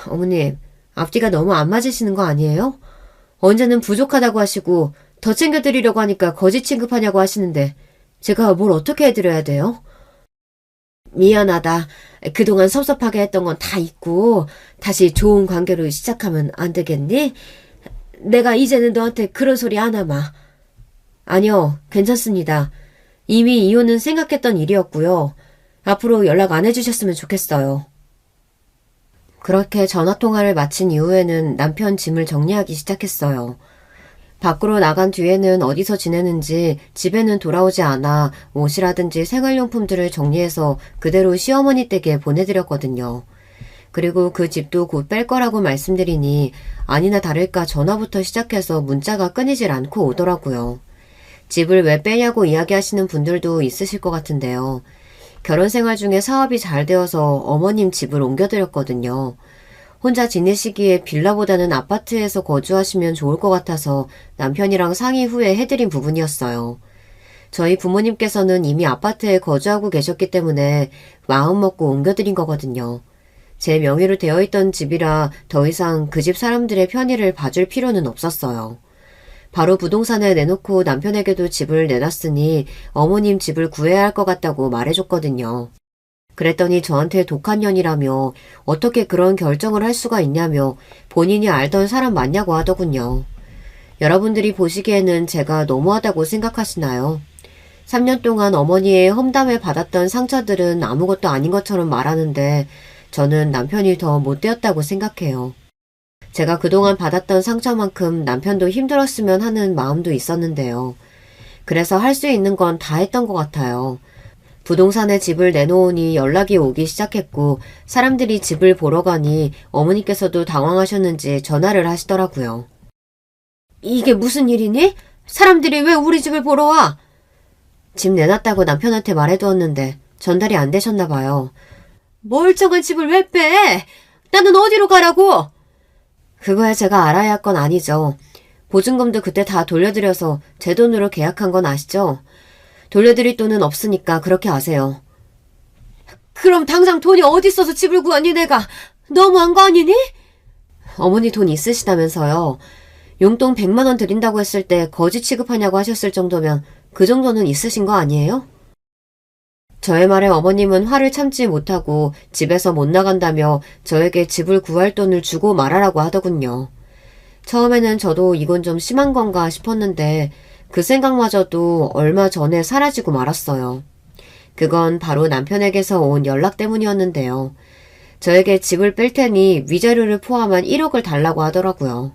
어머님, 앞뒤가 너무 안 맞으시는 거 아니에요? 언제는 부족하다고 하시고 더 챙겨드리려고 하니까 거짓 취급하냐고 하시는데 제가 뭘 어떻게 해드려야 돼요? 미안하다. 그동안 섭섭하게 했던 건 다 잊고 다시 좋은 관계로 시작하면 안 되겠니? 내가 이제는 너한테 그런 소리 안 하마. 아니요, 괜찮습니다. 이미 이혼은 생각했던 일이었고요. 앞으로 연락 안 해주셨으면 좋겠어요. 그렇게 전화통화를 마친 이후에는 남편 짐을 정리하기 시작했어요. 밖으로 나간 뒤에는 어디서 지내는지 집에는 돌아오지 않아 옷이라든지 생활용품들을 정리해서 그대로 시어머니 댁에 보내드렸거든요. 그리고 그 집도 곧 뺄 거라고 말씀드리니 아니나 다를까 전화부터 시작해서 문자가 끊이질 않고 오더라고요. 집을 왜 빼냐고 이야기하시는 분들도 있으실 것 같은데요. 결혼 생활 중에 사업이 잘 되어서 어머님 집을 옮겨드렸거든요. 혼자 지내시기에 빌라보다는 아파트에서 거주하시면 좋을 것 같아서 남편이랑 상의 후에 해드린 부분이었어요. 저희 부모님께서는 이미 아파트에 거주하고 계셨기 때문에 마음먹고 옮겨드린 거거든요. 제 명의로 되어 있던 집이라 더 이상 그 집 사람들의 편의를 봐줄 필요는 없었어요. 바로 부동산에 내놓고 남편에게도 집을 내놨으니 어머님 집을 구해야 할 것 같다고 말해줬거든요. 그랬더니 저한테 독한 년이라며 어떻게 그런 결정을 할 수가 있냐며 본인이 알던 사람 맞냐고 하더군요. 여러분들이 보시기에는 제가 너무하다고 생각하시나요? 3년 동안 어머니의 험담에 받았던 상처들은 아무것도 아닌 것처럼 말하는데 저는 남편이 더 못되었다고 생각해요. 제가 그동안 받았던 상처만큼 남편도 힘들었으면 하는 마음도 있었는데요. 그래서 할 수 있는 건 다 했던 것 같아요. 부동산에 집을 내놓으니 연락이 오기 시작했고 사람들이 집을 보러 가니 어머니께서도 당황하셨는지 전화를 하시더라고요. 이게 무슨 일이니? 사람들이 왜 우리 집을 보러 와? 집 내놨다고 남편한테 말해두었는데 전달이 안 되셨나 봐요. 멀쩡한 집을 왜 빼? 나는 어디로 가라고? 그거야 제가 알아야 할 건 아니죠. 보증금도 그때 다 돌려드려서 제 돈으로 계약한 건 아시죠? 돌려드릴 돈은 없으니까 그렇게 아세요. 그럼 당장 돈이 어디 있어서 집을 구하니 내가? 너무한 거 아니니? 어머니 돈 있으시다면서요. 용돈 100만 원 드린다고 했을 때 거지 취급하냐고 하셨을 정도면 그 정도는 있으신 거 아니에요? 저의 말에 어머님은 화를 참지 못하고 집에서 못 나간다며 저에게 집을 구할 돈을 주고 말하라고 하더군요. 처음에는 저도 이건 좀 심한 건가 싶었는데 그 생각마저도 얼마 전에 사라지고 말았어요. 그건 바로 남편에게서 온 연락 때문이었는데요. 저에게 집을 뺄 테니 위자료를 포함한 1억을 달라고 하더라고요.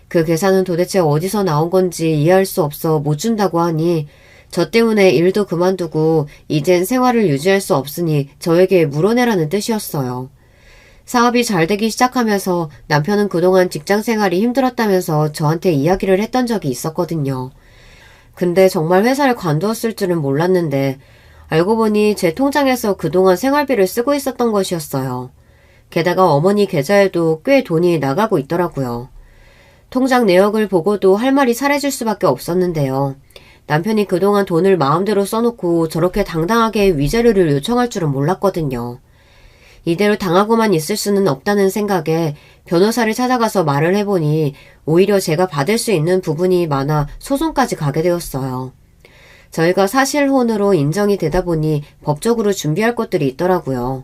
그 계산은 도대체 어디서 나온 건지 이해할 수 없어 못 준다고 하니 저 때문에 일도 그만두고 이젠 생활을 유지할 수 없으니 저에게 물어내라는 뜻이었어요. 사업이 잘 되기 시작하면서 남편은 그동안 직장 생활이 힘들었다면서 저한테 이야기를 했던 적이 있었거든요. 근데 정말 회사를 관두었을 줄은 몰랐는데 알고 보니 제 통장에서 그동안 생활비를 쓰고 있었던 것이었어요. 게다가 어머니 계좌에도 꽤 돈이 나가고 있더라고요. 통장 내역을 보고도 할 말이 사라질 수밖에 없었는데요. 남편이 그동안 돈을 마음대로 써놓고 저렇게 당당하게 위자료를 요청할 줄은 몰랐거든요. 이대로 당하고만 있을 수는 없다는 생각에 변호사를 찾아가서 말을 해보니 오히려 제가 받을 수 있는 부분이 많아 소송까지 가게 되었어요. 저희가 사실혼으로 인정이 되다 보니 법적으로 준비할 것들이 있더라고요.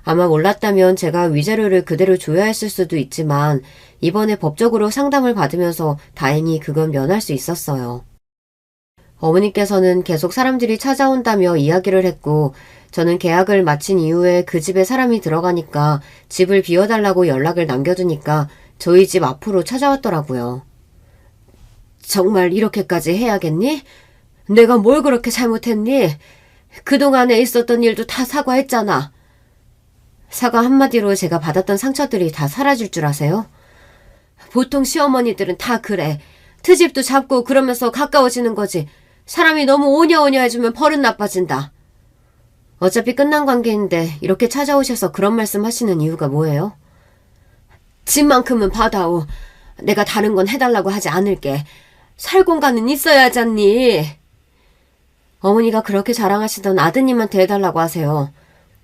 아마 몰랐다면 제가 위자료를 그대로 줘야 했을 수도 있지만 이번에 법적으로 상담을 받으면서 다행히 그건 면할 수 있었어요. 어머니께서는 계속 사람들이 찾아온다며 이야기를 했고 저는 계약을 마친 이후에 그 집에 사람이 들어가니까 집을 비워달라고 연락을 남겨두니까 저희 집 앞으로 찾아왔더라고요. 정말 이렇게까지 해야겠니? 내가 뭘 그렇게 잘못했니? 그동안에 있었던 일도 다 사과했잖아. 사과 한마디로 제가 받았던 상처들이 다 사라질 줄 아세요? 보통 시어머니들은 다 그래. 트집도 잡고 그러면서 가까워지는 거지. 사람이 너무 오냐오냐 해주면 버릇 나빠진다. 어차피 끝난 관계인데 이렇게 찾아오셔서 그런 말씀 하시는 이유가 뭐예요? 집만큼은 받아오. 내가 다른 건 해달라고 하지 않을게. 살 공간은 있어야 하잖니. 어머니가 그렇게 자랑하시던 아드님한테 해달라고 하세요.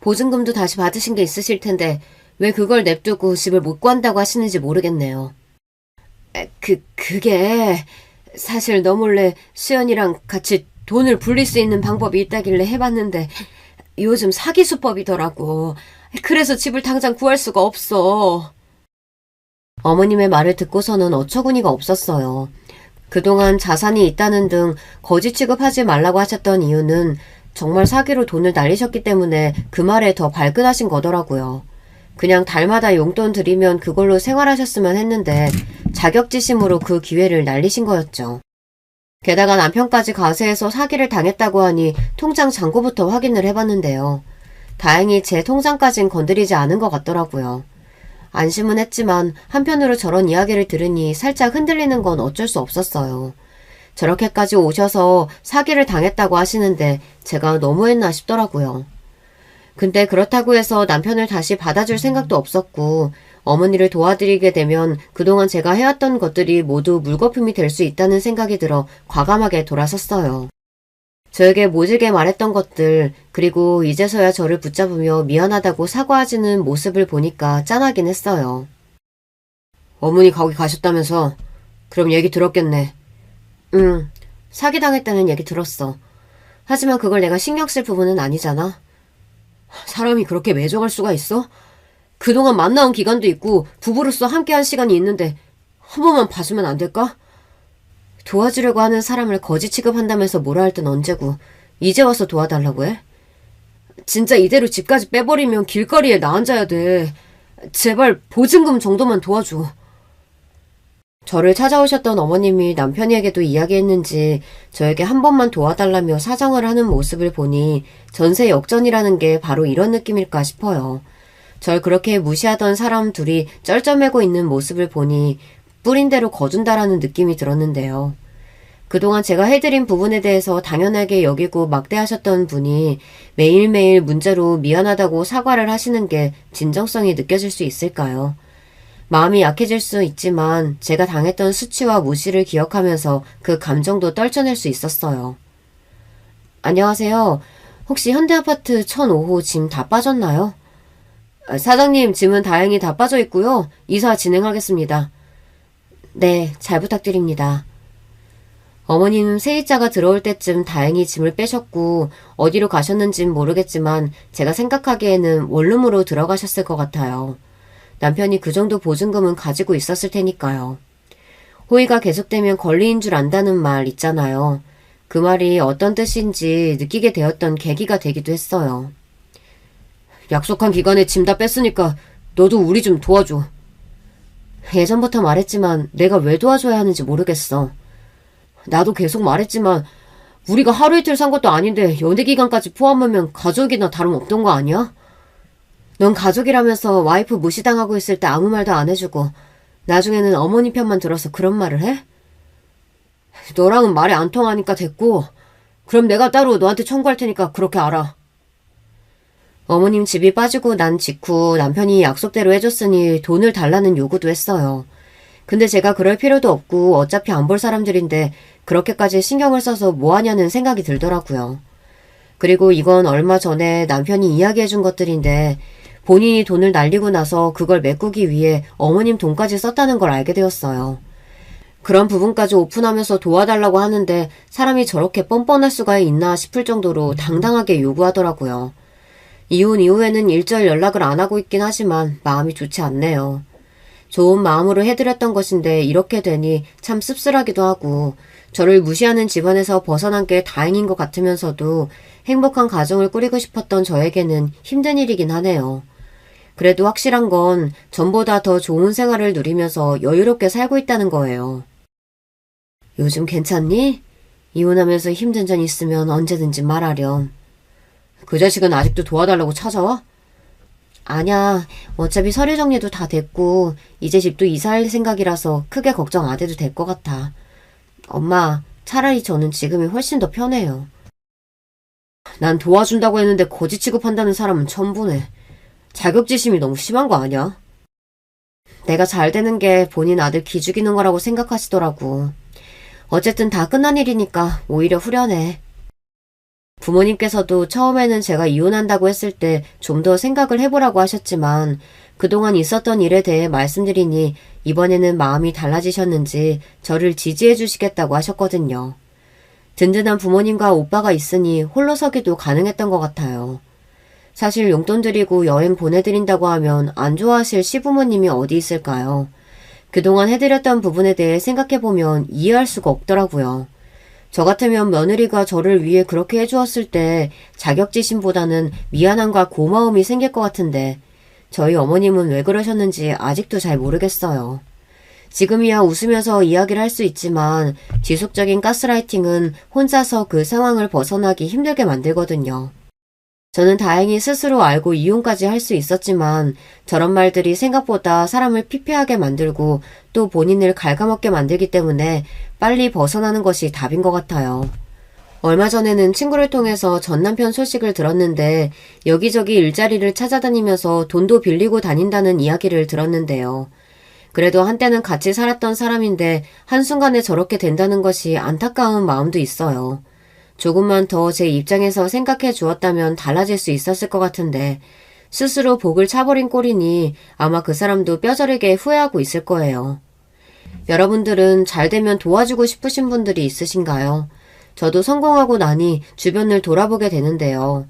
보증금도 다시 받으신 게 있으실 텐데 왜 그걸 냅두고 집을 못 구한다고 하시는지 모르겠네요. 그게 사실 너 몰래 수연이랑 같이 돈을 불릴 수 있는 방법이 있다길래 해봤는데 요즘 사기 수법이더라고. 그래서 집을 당장 구할 수가 없어. 어머님의 말을 듣고서는 어처구니가 없었어요. 그동안 자산이 있다는 등 거지 취급하지 말라고 하셨던 이유는 정말 사기로 돈을 날리셨기 때문에 그 말에 더 발끈하신 거더라고요. 그냥 달마다 용돈 드리면 그걸로 생활하셨으면 했는데 자격지심으로 그 기회를 날리신 거였죠. 게다가 남편까지 가세해서 사기를 당했다고 하니 통장 잔고부터 확인을 해봤는데요. 다행히 제 통장까진 건드리지 않은 것 같더라고요. 안심은 했지만 한편으로 저런 이야기를 들으니 살짝 흔들리는 건 어쩔 수 없었어요. 저렇게까지 오셔서 사기를 당했다고 하시는데 제가 너무했나 싶더라고요. 근데 그렇다고 해서 남편을 다시 받아줄 생각도 없었고 어머니를 도와드리게 되면 그동안 제가 해왔던 것들이 모두 물거품이 될 수 있다는 생각이 들어 과감하게 돌아섰어요. 저에게 모질게 말했던 것들 그리고 이제서야 저를 붙잡으며 미안하다고 사과하지는 모습을 보니까 짠하긴 했어요. 어머니 거기 가셨다면서? 그럼 얘기 들었겠네. 응, 사기당했다는 얘기 들었어. 하지만 그걸 내가 신경 쓸 부분은 아니잖아. 사람이 그렇게 매정할 수가 있어? 그동안 만나온 기간도 있고 부부로서 함께한 시간이 있는데 한 번만 봐주면 안 될까? 도와주려고 하는 사람을 거지 취급한다면서 뭐라 할 땐 언제고 이제 와서 도와달라고 해? 진짜 이대로 집까지 빼버리면 길거리에 나 앉아야 돼. 제발 보증금 정도만 도와줘. 저를 찾아오셨던 어머님이 남편에게도 이야기했는지 저에게 한 번만 도와달라며 사정을 하는 모습을 보니 전세 역전이라는 게 바로 이런 느낌일까 싶어요. 절 그렇게 무시하던 사람 둘이 쩔쩔매고 있는 모습을 보니 뿌린 대로 거둔다라는 느낌이 들었는데요. 그동안 제가 해드린 부분에 대해서 당연하게 여기고 막대하셨던 분이 매일매일 문제로 미안하다고 사과를 하시는 게 진정성이 느껴질 수 있을까요? 마음이 약해질 수 있지만 제가 당했던 수치와 무시를 기억하면서 그 감정도 떨쳐낼 수 있었어요. 안녕하세요. 혹시 현대아파트 1005호 짐 다 빠졌나요? 사장님, 짐은 다행히 다 빠져 있고요. 이사 진행하겠습니다. 네, 잘 부탁드립니다. 어머니는 세입자가 들어올 때쯤 다행히 짐을 빼셨고 어디로 가셨는진 모르겠지만 제가 생각하기에는 원룸으로 들어가셨을 것 같아요. 남편이 그 정도 보증금은 가지고 있었을 테니까요. 호의가 계속되면 권리인 줄 안다는 말 있잖아요. 그 말이 어떤 뜻인지 느끼게 되었던 계기가 되기도 했어요. 약속한 기간에 짐 다 뺐으니까 너도 우리 좀 도와줘. 예전부터 말했지만 내가 왜 도와줘야 하는지 모르겠어. 나도 계속 말했지만 우리가 하루 이틀 산 것도 아닌데 연애기간까지 포함하면 가족이나 다름없던 거 아니야? 넌 가족이라면서 와이프 무시당하고 있을 때 아무 말도 안 해주고 나중에는 어머니 편만 들어서 그런 말을 해? 너랑은 말이 안 통하니까 됐고 그럼 내가 따로 너한테 청구할 테니까 그렇게 알아. 어머님 집이 빠지고 난 직후 남편이 약속대로 해줬으니 돈을 달라는 요구도 했어요. 근데 제가 그럴 필요도 없고 어차피 안 볼 사람들인데 그렇게까지 신경을 써서 뭐하냐는 생각이 들더라고요. 그리고 이건 얼마 전에 남편이 이야기해준 것들인데 본인이 돈을 날리고 나서 그걸 메꾸기 위해 어머님 돈까지 썼다는 걸 알게 되었어요. 그런 부분까지 오픈하면서 도와달라고 하는데 사람이 저렇게 뻔뻔할 수가 있나 싶을 정도로 당당하게 요구하더라고요. 이혼 이후에는 일절 연락을 안 하고 있긴 하지만 마음이 좋지 않네요. 좋은 마음으로 해드렸던 것인데 이렇게 되니 참 씁쓸하기도 하고 저를 무시하는 집안에서 벗어난 게 다행인 것 같으면서도 행복한 가정을 꾸리고 싶었던 저에게는 힘든 일이긴 하네요. 그래도 확실한 건 전보다 더 좋은 생활을 누리면서 여유롭게 살고 있다는 거예요. 요즘 괜찮니? 이혼하면서 힘든 점 있으면 언제든지 말하렴. 그 자식은 아직도 도와달라고 찾아와? 아냐, 어차피 서류 정리도 다 됐고 이제 집도 이사할 생각이라서 크게 걱정 안 해도 될 것 같아. 엄마, 차라리 저는 지금이 훨씬 더 편해요. 난 도와준다고 했는데 거지 취급한다는 사람은 처음 보네. 자격지심이 너무 심한 거 아니야? 내가 잘 되는 게 본인 아들 기죽이는 거라고 생각하시더라고. 어쨌든 다 끝난 일이니까 오히려 후련해. 부모님께서도 처음에는 제가 이혼한다고 했을 때 좀 더 생각을 해보라고 하셨지만 그동안 있었던 일에 대해 말씀드리니 이번에는 마음이 달라지셨는지 저를 지지해 주시겠다고 하셨거든요. 든든한 부모님과 오빠가 있으니 홀로 서기도 가능했던 것 같아요. 사실 용돈 드리고 여행 보내드린다고 하면 안 좋아하실 시부모님이 어디 있을까요? 그동안 해드렸던 부분에 대해 생각해보면 이해할 수가 없더라고요. 저 같으면 며느리가 저를 위해 그렇게 해주었을 때 자격지심보다는 미안함과 고마움이 생길 것 같은데 저희 어머님은 왜 그러셨는지 아직도 잘 모르겠어요. 지금이야 웃으면서 이야기를 할 수 있지만 지속적인 가스라이팅은 혼자서 그 상황을 벗어나기 힘들게 만들거든요. 저는 다행히 스스로 알고 이혼까지 할 수 있었지만 저런 말들이 생각보다 사람을 피폐하게 만들고 또 본인을 갉아먹게 만들기 때문에 빨리 벗어나는 것이 답인 것 같아요. 얼마 전에는 친구를 통해서 전 남편 소식을 들었는데 여기저기 일자리를 찾아다니면서 돈도 빌리고 다닌다는 이야기를 들었는데요. 그래도 한때는 같이 살았던 사람인데 한순간에 저렇게 된다는 것이 안타까운 마음도 있어요. 조금만 더 제 입장에서 생각해 주었다면 달라질 수 있었을 것 같은데 스스로 복을 차버린 꼴이니 아마 그 사람도 뼈저리게 후회하고 있을 거예요. 여러분들은 잘 되면 도와주고 싶으신 분들이 있으신가요? 저도 성공하고 나니 주변을 돌아보게 되는데요.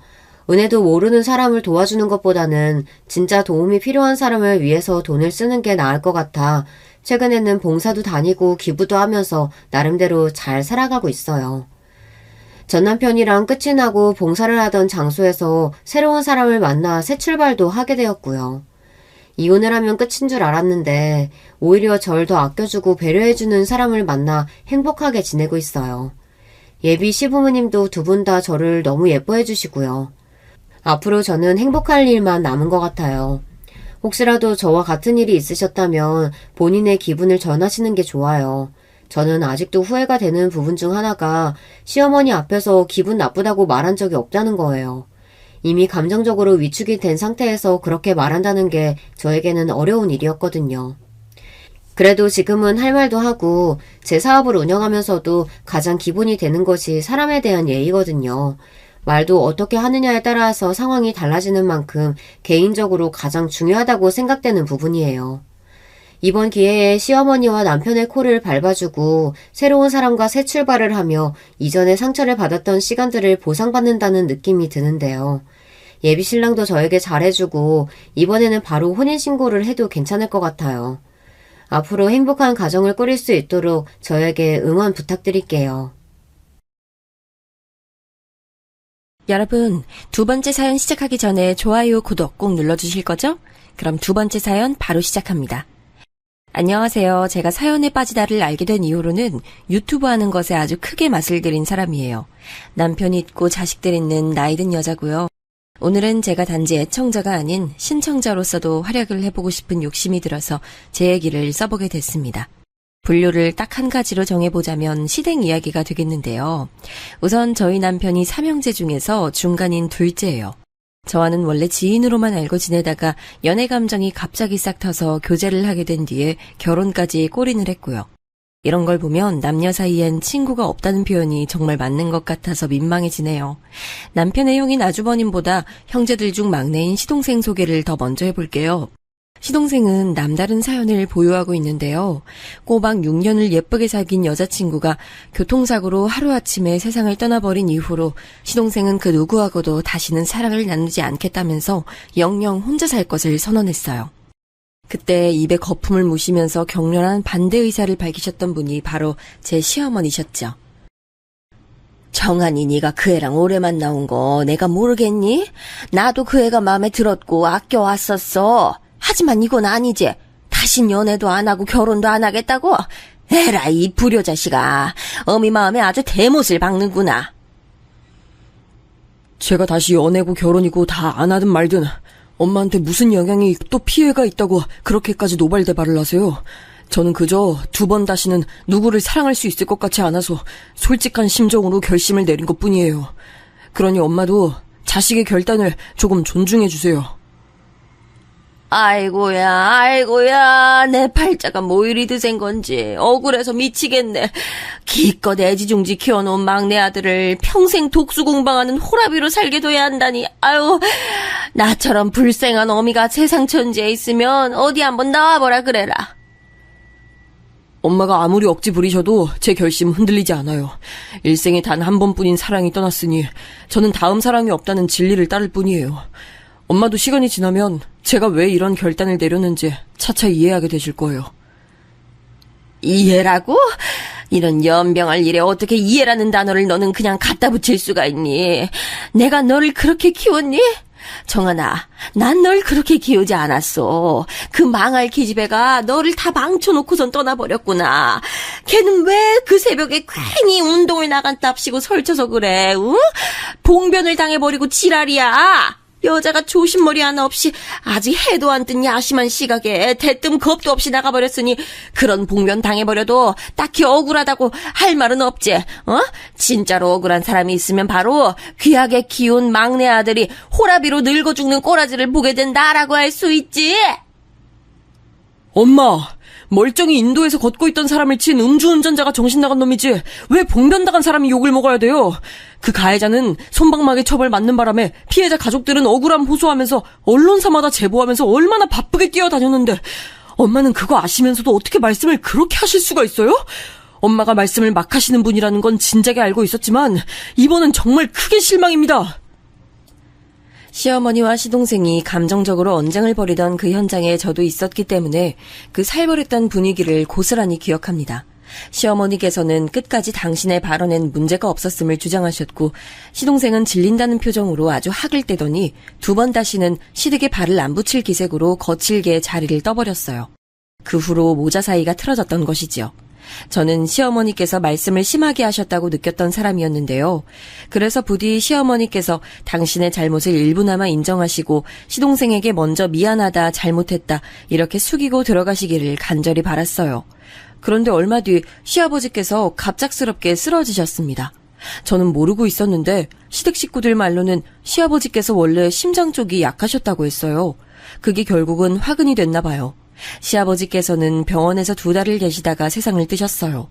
은혜도 모르는 사람을 도와주는 것보다는 진짜 도움이 필요한 사람을 위해서 돈을 쓰는 게 나을 것 같아 최근에는 봉사도 다니고 기부도 하면서 나름대로 잘 살아가고 있어요. 전 남편이랑 끝이 나고 봉사를 하던 장소에서 새로운 사람을 만나 새 출발도 하게 되었고요. 이혼을 하면 끝인 줄 알았는데 오히려 절 더 아껴주고 배려해주는 사람을 만나 행복하게 지내고 있어요. 예비 시부모님도 두 분 다 저를 너무 예뻐해 주시고요. 앞으로 저는 행복할 일만 남은 것 같아요. 혹시라도 저와 같은 일이 있으셨다면 본인의 기분을 전하시는 게 좋아요. 저는 아직도 후회가 되는 부분 중 하나가 시어머니 앞에서 기분 나쁘다고 말한 적이 없다는 거예요. 이미 감정적으로 위축이 된 상태에서 그렇게 말한다는 게 저에게는 어려운 일이었거든요. 그래도 지금은 할 말도 하고 제 사업을 운영하면서도 가장 기본이 되는 것이 사람에 대한 예의거든요. 말도 어떻게 하느냐에 따라서 상황이 달라지는 만큼 개인적으로 가장 중요하다고 생각되는 부분이에요. 이번 기회에 시어머니와 남편의 코를 밟아주고 새로운 사람과 새 출발을 하며 이전에 상처를 받았던 시간들을 보상받는다는 느낌이 드는데요. 예비 신랑도 저에게 잘해주고 이번에는 바로 혼인신고를 해도 괜찮을 것 같아요. 앞으로 행복한 가정을 꾸릴 수 있도록 저에게 응원 부탁드릴게요. 여러분, 두 번째 사연 시작하기 전에 좋아요, 구독 꼭 눌러주실 거죠? 그럼 두 번째 사연 바로 시작합니다. 안녕하세요. 제가 사연에 빠지다를 알게 된 이후로는 유튜브 하는 것에 아주 크게 맛을 들인 사람이에요. 남편 있고 자식들 있는 나이든 여자고요. 오늘은 제가 단지 애청자가 아닌 신청자로서도 활약을 해보고 싶은 욕심이 들어서 제 얘기를 써보게 됐습니다. 분류를 딱 한 가지로 정해보자면 시댁 이야기가 되겠는데요. 우선 저희 남편이 삼형제 중에서 중간인 둘째예요. 저와는 원래 지인으로만 알고 지내다가 연애 감정이 갑자기 싹 터서 교제를 하게 된 뒤에 결혼까지 골인을 했고요. 이런 걸 보면 남녀 사이엔 친구가 없다는 표현이 정말 맞는 것 같아서 민망해지네요. 남편의 형인 아주버님보다 형제들 중 막내인 시동생 소개를 더 먼저 해볼게요. 시동생은 남다른 사연을 보유하고 있는데요. 꼬박 6년을 예쁘게 사귄 여자친구가 교통사고로 하루아침에 세상을 떠나버린 이후로 시동생은 그 누구하고도 다시는 사랑을 나누지 않겠다면서 영영 혼자 살 것을 선언했어요. 그때 입에 거품을 무시면서 격렬한 반대 의사를 밝히셨던 분이 바로 제 시어머니셨죠. 정한이 네가 그 애랑 오래 만나온 거 내가 모르겠니? 나도 그 애가 마음에 들었고 아껴왔었어. 하지만 이건 아니지. 다신 연애도 안 하고 결혼도 안 하겠다고? 에라 이 불효자식아. 어미 마음에 아주 대못을 박는구나. 제가 다시 연애고 결혼이고 다 안 하든 말든 엄마한테 무슨 영향이 또 피해가 있다고 그렇게까지 노발대발을 하세요. 저는 그저 2번 다시는 누구를 사랑할 수 있을 것 같지 않아서 솔직한 심정으로 결심을 내린 것뿐이에요. 그러니 엄마도 자식의 결단을 조금 존중해 주세요. 아이고야, 내 팔자가 뭐 이리 드센 건지 억울해서 미치겠네. 기껏 애지중지 키워놓은 막내 아들을 평생 독수공방하는 호라비로 살게 둬야 한다니. 아유, 나처럼 불쌍한 어미가 세상 천지에 있으면 어디 한번 나와보라 그래라. 엄마가 아무리 억지 부리셔도 제 결심 흔들리지 않아요. 일생에 단 한 번뿐인 사랑이 떠났으니 저는 다음 사랑이 없다는 진리를 따를 뿐이에요. 엄마도 시간이 지나면 제가 왜 이런 결단을 내렸는지 차차 이해하게 되실 거예요. 이해라고? 이런 연병할 일에 어떻게 이해라는 단어를 너는 그냥 갖다 붙일 수가 있니? 내가 너를 그렇게 키웠니? 정한아, 난 널 그렇게 키우지 않았어. 그 망할 기집애가 너를 다 망쳐놓고선 떠나버렸구나. 걔는 왜 그 새벽에 괜히 운동을 나간답시고 설쳐서 그래? 응? 봉변을 당해버리고 지랄이야. 여자가 조심머리 하나 없이 아직 해도 안 뜬 야심한 시각에 대뜸 겁도 없이 나가버렸으니 그런 봉변 당해버려도 딱히 억울하다고 할 말은 없지. 진짜로 억울한 사람이 있으면 바로 귀하게 키운 막내 아들이 호라비로 늙어 죽는 꼬라지를 보게 된다라고 할 수 있지. 엄마! 멀쩡히 인도에서 걷고 있던 사람을 친 음주운전자가 정신 나간 놈이지 왜 봉변당한 사람이 욕을 먹어야 돼요? 그 가해자는 솜방망이 처벌 맞는 바람에 피해자 가족들은 억울함 호소하면서 언론사마다 제보하면서 얼마나 바쁘게 뛰어다녔는데 엄마는 그거 아시면서도 어떻게 말씀을 그렇게 하실 수가 있어요? 엄마가 말씀을 막 하시는 분이라는 건 진작에 알고 있었지만 이번은 정말 크게 실망입니다. 시어머니와 시동생이 감정적으로 언쟁을 벌이던 그 현장에 저도 있었기 때문에 그 살벌했던 분위기를 고스란히 기억합니다. 시어머니께서는 끝까지 당신의 발언엔 문제가 없었음을 주장하셨고 시동생은 질린다는 표정으로 아주 학을 떼더니 2번 다시는 시댁에 발을 안 붙일 기색으로 거칠게 자리를 떠버렸어요. 그 후로 모자 사이가 틀어졌던 것이지요. 저는 시어머니께서 말씀을 심하게 하셨다고 느꼈던 사람이었는데요. 그래서 부디 시어머니께서 당신의 잘못을 일부나마 인정하시고 시동생에게 먼저 미안하다, 잘못했다 이렇게 숙이고 들어가시기를 간절히 바랐어요. 그런데 얼마 뒤 시아버지께서 갑작스럽게 쓰러지셨습니다. 저는 모르고 있었는데 시댁 식구들 말로는 시아버지께서 원래 심장 쪽이 약하셨다고 했어요. 그게 결국은 화근이 됐나 봐요. 시아버지께서는 병원에서 2달을 계시다가 세상을 뜨셨어요.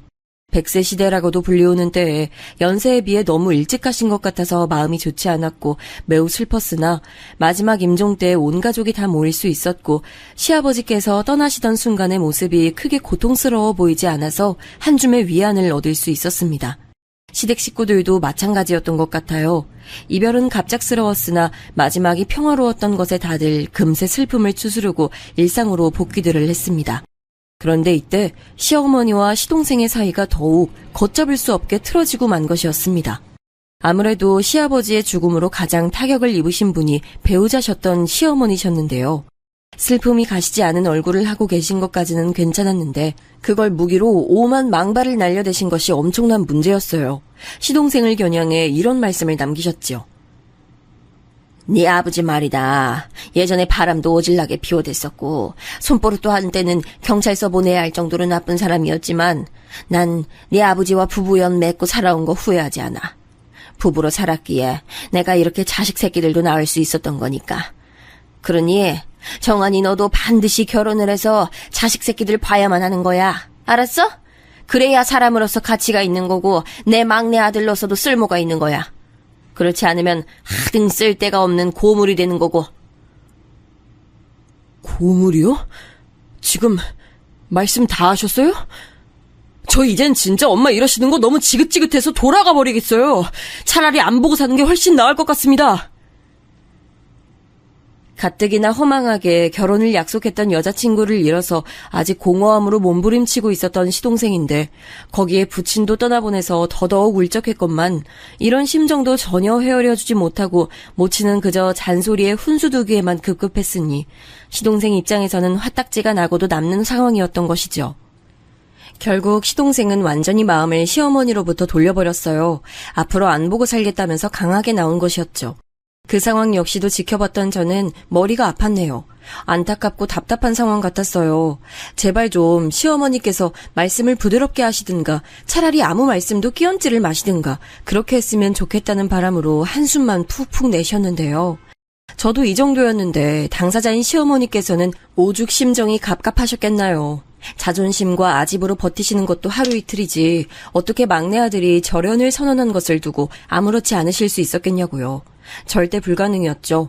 100세 시대라고도 불리우는 때에 연세에 비해 너무 일찍 가신 것 같아서 마음이 좋지 않았고 매우 슬펐으나 마지막 임종 때 온 가족이 다 모일 수 있었고 시아버지께서 떠나시던 순간의 모습이 크게 고통스러워 보이지 않아서 한 줌의 위안을 얻을 수 있었습니다. 시댁 식구들도 마찬가지였던 것 같아요. 이별은 갑작스러웠으나 마지막이 평화로웠던 것에 다들 금세 슬픔을 추스르고 일상으로 복귀들을 했습니다. 그런데 이때 시어머니와 시동생의 사이가 더욱 걷잡을 수 없게 틀어지고 만 것이었습니다. 아무래도 시아버지의 죽음으로 가장 타격을 입으신 분이 배우자셨던 시어머니셨는데요. 슬픔이 가시지 않은 얼굴을 하고 계신 것까지는 괜찮았는데 그걸 무기로 오만 망발을 날려대신 것이 엄청난 문제였어요. 시동생을 겨냥해 이런 말씀을 남기셨지요. 네 아버지 말이다. 예전에 바람도 오질나게 피워댔었고 손버릇도 한때는 경찰서 보내야 할 정도로 나쁜 사람이었지만 난 네 아버지와 부부연 맺고 살아온 거 후회하지 않아. 부부로 살았기에 내가 이렇게 자식 새끼들도 낳을 수 있었던 거니까. 그러니 정한이 너도 반드시 결혼을 해서 자식 새끼들 봐야만 하는 거야. 알았어? 그래야 사람으로서 가치가 있는 거고 내 막내 아들로서도 쓸모가 있는 거야. 그렇지 않으면 하등 쓸데가 없는 고물이 되는 거고. 보물이요? 지금 말씀 다 하셨어요? 저 이젠 진짜 엄마 이러시는 거 너무 지긋지긋해서 돌아가 버리겠어요. 차라리 안 보고 사는 게 훨씬 나을 것 같습니다. 가뜩이나 허망하게 결혼을 약속했던 여자친구를 잃어서 아직 공허함으로 몸부림치고 있었던 시동생인데 거기에 부친도 떠나보내서 더더욱 울적했건만 이런 심정도 전혀 헤아려주지 못하고 모친은 그저 잔소리에 훈수두기에만 급급했으니 시동생 입장에서는 화딱지가 나고도 남는 상황이었던 것이죠. 결국 시동생은 완전히 마음을 시어머니로부터 돌려버렸어요. 앞으로 안 보고 살겠다면서 강하게 나온 것이었죠. 그 상황 역시도 지켜봤던 저는 머리가 아팠네요. 안타깝고 답답한 상황 같았어요. 제발 좀 시어머니께서 말씀을 부드럽게 하시든가 차라리 아무 말씀도 끼얹지를 마시든가 그렇게 했으면 좋겠다는 바람으로 한숨만 푹푹 내셨는데요. 저도 이 정도였는데 당사자인 시어머니께서는 오죽 심정이 갑갑하셨겠나요. 자존심과 아집으로 버티시는 것도 하루 이틀이지 어떻게 막내 아들이 절연을 선언한 것을 두고 아무렇지 않으실 수 있었겠냐고요. 절대 불가능이었죠.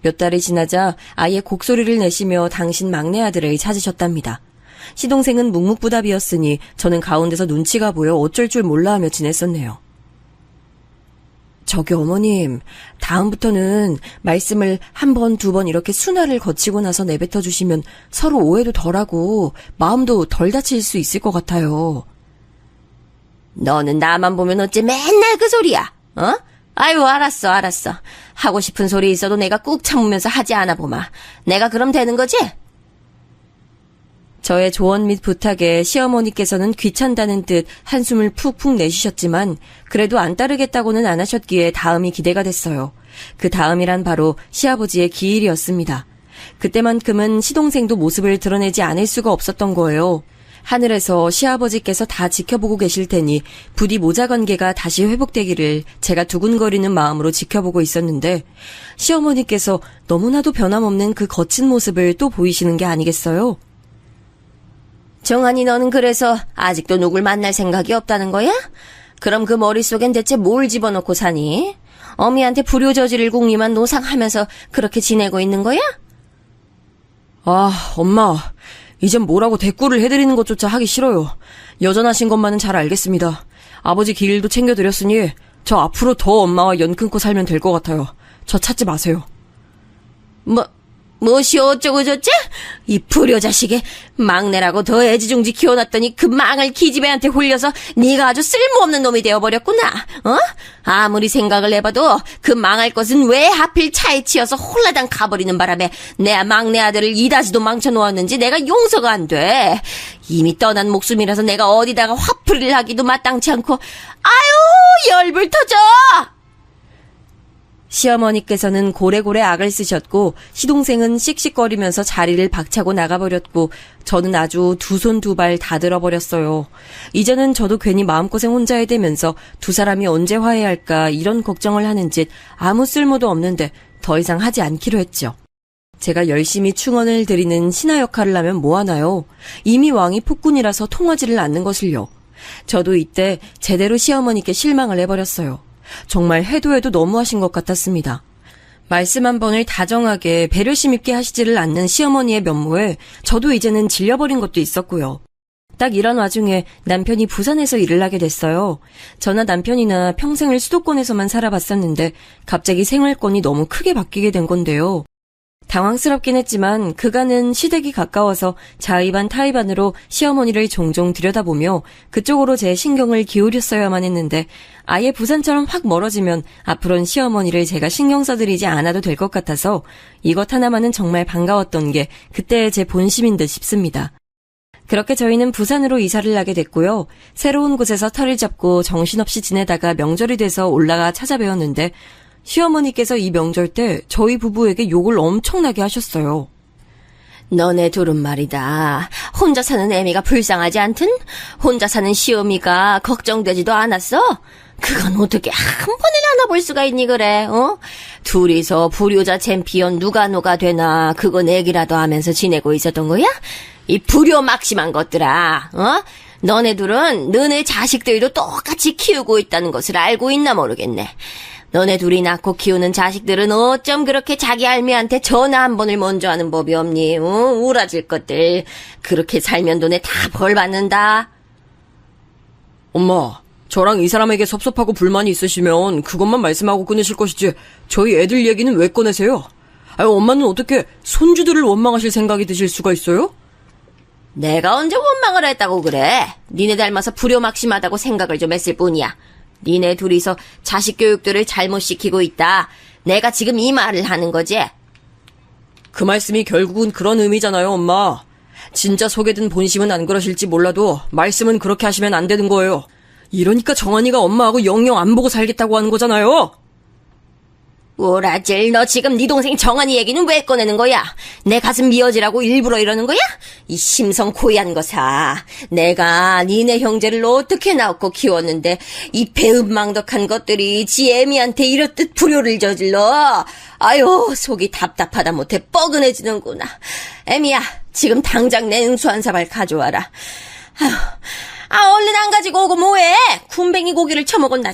몇 달이 지나자 아예 곡소리를 내시며 당신 막내 아들을 찾으셨답니다. 시동생은 묵묵부답이었으니 저는 가운데서 눈치가 보여 어쩔 줄 몰라 하며 지냈었네요. 저기 어머님, 다음부터는 말씀을 한 번, 두 번 이렇게 순화를 거치고 나서 내뱉어 주시면 서로 오해도 덜하고 마음도 덜 다칠 수 있을 것 같아요. 너는 나만 보면 어째 맨날 그 소리야, 어? 아유, 알았어. 하고 싶은 소리 있어도 내가 꾹 참으면서 하지 않아 보마. 내가 그럼 되는 거지? 저의 조언 및 부탁에 시어머니께서는 귀찮다는 듯 한숨을 푹푹 내쉬셨지만 그래도 안 따르겠다고는 안 하셨기에 다음이 기대가 됐어요. 그 다음이란 바로 시아버지의 기일이었습니다. 그때만큼은 시동생도 모습을 드러내지 않을 수가 없었던 거예요. 하늘에서 시아버지께서 다 지켜보고 계실 테니 부디 모자 관계가 다시 회복되기를 제가 두근거리는 마음으로 지켜보고 있었는데 시어머니께서 너무나도 변함없는 그 거친 모습을 또 보이시는 게 아니겠어요? 정한이 너는 그래서 아직도 누굴 만날 생각이 없다는 거야? 그럼 그 머릿속엔 대체 뭘 집어넣고 사니? 어미한테 불효 저지를 궁리만 노상하면서 그렇게 지내고 있는 거야? 아, 엄마. 이젠 뭐라고 대꾸를 해드리는 것조차 하기 싫어요. 여전하신 것만은 잘 알겠습니다. 아버지 길도 챙겨드렸으니 저 앞으로 더 엄마와 연 끊고 살면 될 것 같아요. 저 찾지 마세요. 무엇이 어쩌고 저쩌? 이 불효자식에 막내라고 더 애지중지 키워놨더니 그 망할 기집애한테 홀려서 네가 아주 쓸모없는 놈이 되어버렸구나. 어? 아무리 생각을 해봐도 그 망할 것은 왜 하필 차에 치여서 홀라당 가버리는 바람에 내 막내 아들을 이다지도 망쳐놓았는지 내가 용서가 안 돼. 이미 떠난 목숨이라서 내가 어디다가 화풀이를 하기도 마땅치 않고 아유 열불 터져. 시어머니께서는 고래고래 악을 쓰셨고 시동생은 씩씩거리면서 자리를 박차고 나가버렸고 저는 아주 두 손 두 발 다 들어버렸어요. 이제는 저도 괜히 마음고생 혼자 해대면서 두 사람이 언제 화해할까 이런 걱정을 하는 짓 아무 쓸모도 없는데 더 이상 하지 않기로 했죠. 제가 열심히 충언을 드리는 신하 역할을 하면 뭐하나요? 이미 왕이 폭군이라서 통하지를 않는 것을요. 저도 이때 제대로 시어머니께 실망을 해버렸어요. 정말 해도 너무하신 것 같았습니다. 말씀 한 번을 다정하게 배려심 있게 하시지를 않는 시어머니의 면모에 저도 이제는 질려버린 것도 있었고요. 딱 이런 와중에 남편이 부산에서 일을 하게 됐어요. 저나 남편이나 평생을 수도권에서만 살아봤었는데 갑자기 생활권이 너무 크게 바뀌게 된 건데요. 당황스럽긴 했지만 그간은 시댁이 가까워서 자의반 타의반으로 시어머니를 종종 들여다보며 그쪽으로 제 신경을 기울였어야만 했는데 아예 부산처럼 확 멀어지면 앞으로는 시어머니를 제가 신경 써드리지 않아도 될 것 같아서 이것 하나만은 정말 반가웠던 게 그때의 제 본심인 듯 싶습니다. 그렇게 저희는 부산으로 이사를 하게 됐고요. 새로운 곳에서 터를 잡고 정신없이 지내다가 명절이 돼서 올라가 찾아뵈었는데 시어머니께서 이 명절 때 저희 부부에게 욕을 엄청나게 하셨어요. 너네 둘은 말이다. 혼자 사는 애미가 불쌍하지 않든? 혼자 사는 시어미가 걱정되지도 않았어? 그건 어떻게 한 번에 나눠볼 수가 있니 그래? 어? 둘이서 불효자 챔피언 누가 되나 그거 얘기라도 하면서 지내고 있었던 거야? 이 불효 막심한 것들아. 어? 너네 둘은 너네 자식들도 똑같이 키우고 있다는 것을 알고 있나 모르겠네. 너네 둘이 낳고 키우는 자식들은 어쩜 그렇게 자기 할미한테 전화 한 번을 먼저 하는 법이 없니? 우라질 것들. 그렇게 살면 너네 다 벌 받는다. 엄마, 저랑 이 사람에게 섭섭하고 불만이 있으시면 그것만 말씀하고 끊으실 것이지 저희 애들 얘기는 왜 꺼내세요? 아유, 엄마는 어떻게 손주들을 원망하실 생각이 드실 수가 있어요? 내가 언제 원망을 했다고 그래? 니네 닮아서 불효막심하다고 생각을 좀 했을 뿐이야. 니네 둘이서 자식 교육들을 잘못 시키고 있다. 내가 지금 이 말을 하는 거지. 그 말씀이 결국은 그런 의미잖아요, 엄마. 진짜 속에 든 본심은 안 그러실지 몰라도 말씀은 그렇게 하시면 안 되는 거예요. 이러니까 정한이가 엄마하고 영영 안 보고 살겠다고 하는 거잖아요. 오라질, 너 지금 네 동생 정한이 얘기는 왜 꺼내는 거야? 내 가슴 미어지라고 일부러 이러는 거야? 이 심성 고얀 거사. 내가 니네 형제를 어떻게 낳고 키웠는데 이 배은망덕한 것들이 지 애미한테 이렇듯 불효를 저질러. 아유, 속이 답답하다 못해 뻐근해지는구나. 애미야, 지금 당장 내 응수 한 사발 가져와라. 아휴, 얼른 안 가지고 오고 뭐해? 굼벵이 고기를 처먹었나.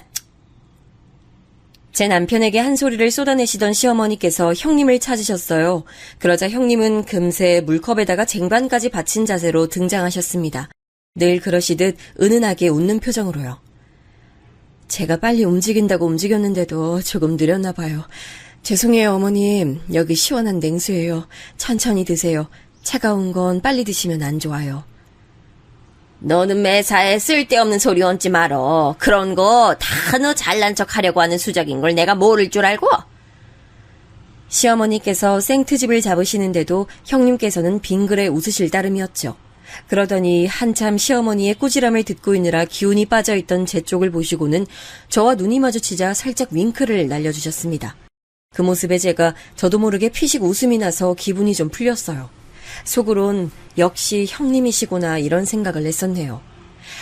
제 남편에게 한 소리를 쏟아내시던 시어머니께서 형님을 찾으셨어요. 그러자 형님은 금세 물컵에다가 쟁반까지 받친 자세로 등장하셨습니다. 늘 그러시듯 은은하게 웃는 표정으로요. 제가 빨리 움직인다고 움직였는데도 조금 느렸나 봐요. 죄송해요, 어머님. 여기 시원한 냉수예요. 천천히 드세요. 차가운 건 빨리 드시면 안 좋아요. 너는 매사에 쓸데없는 소리 얹지 말어. 그런 거 다 너 잘난 척 하려고 하는 수작인 걸 내가 모를 줄 알고? 시어머니께서 생트집을 잡으시는데도 형님께서는 빙그레 웃으실 따름이었죠. 그러더니 한참 시어머니의 꾸지람을 듣고 있느라 기운이 빠져있던 제 쪽을 보시고는 저와 눈이 마주치자 살짝 윙크를 날려주셨습니다. 그 모습에 제가 저도 모르게 피식 웃음이 나서 기분이 좀 풀렸어요. 속으론 역시 형님이시구나 이런 생각을 했었네요.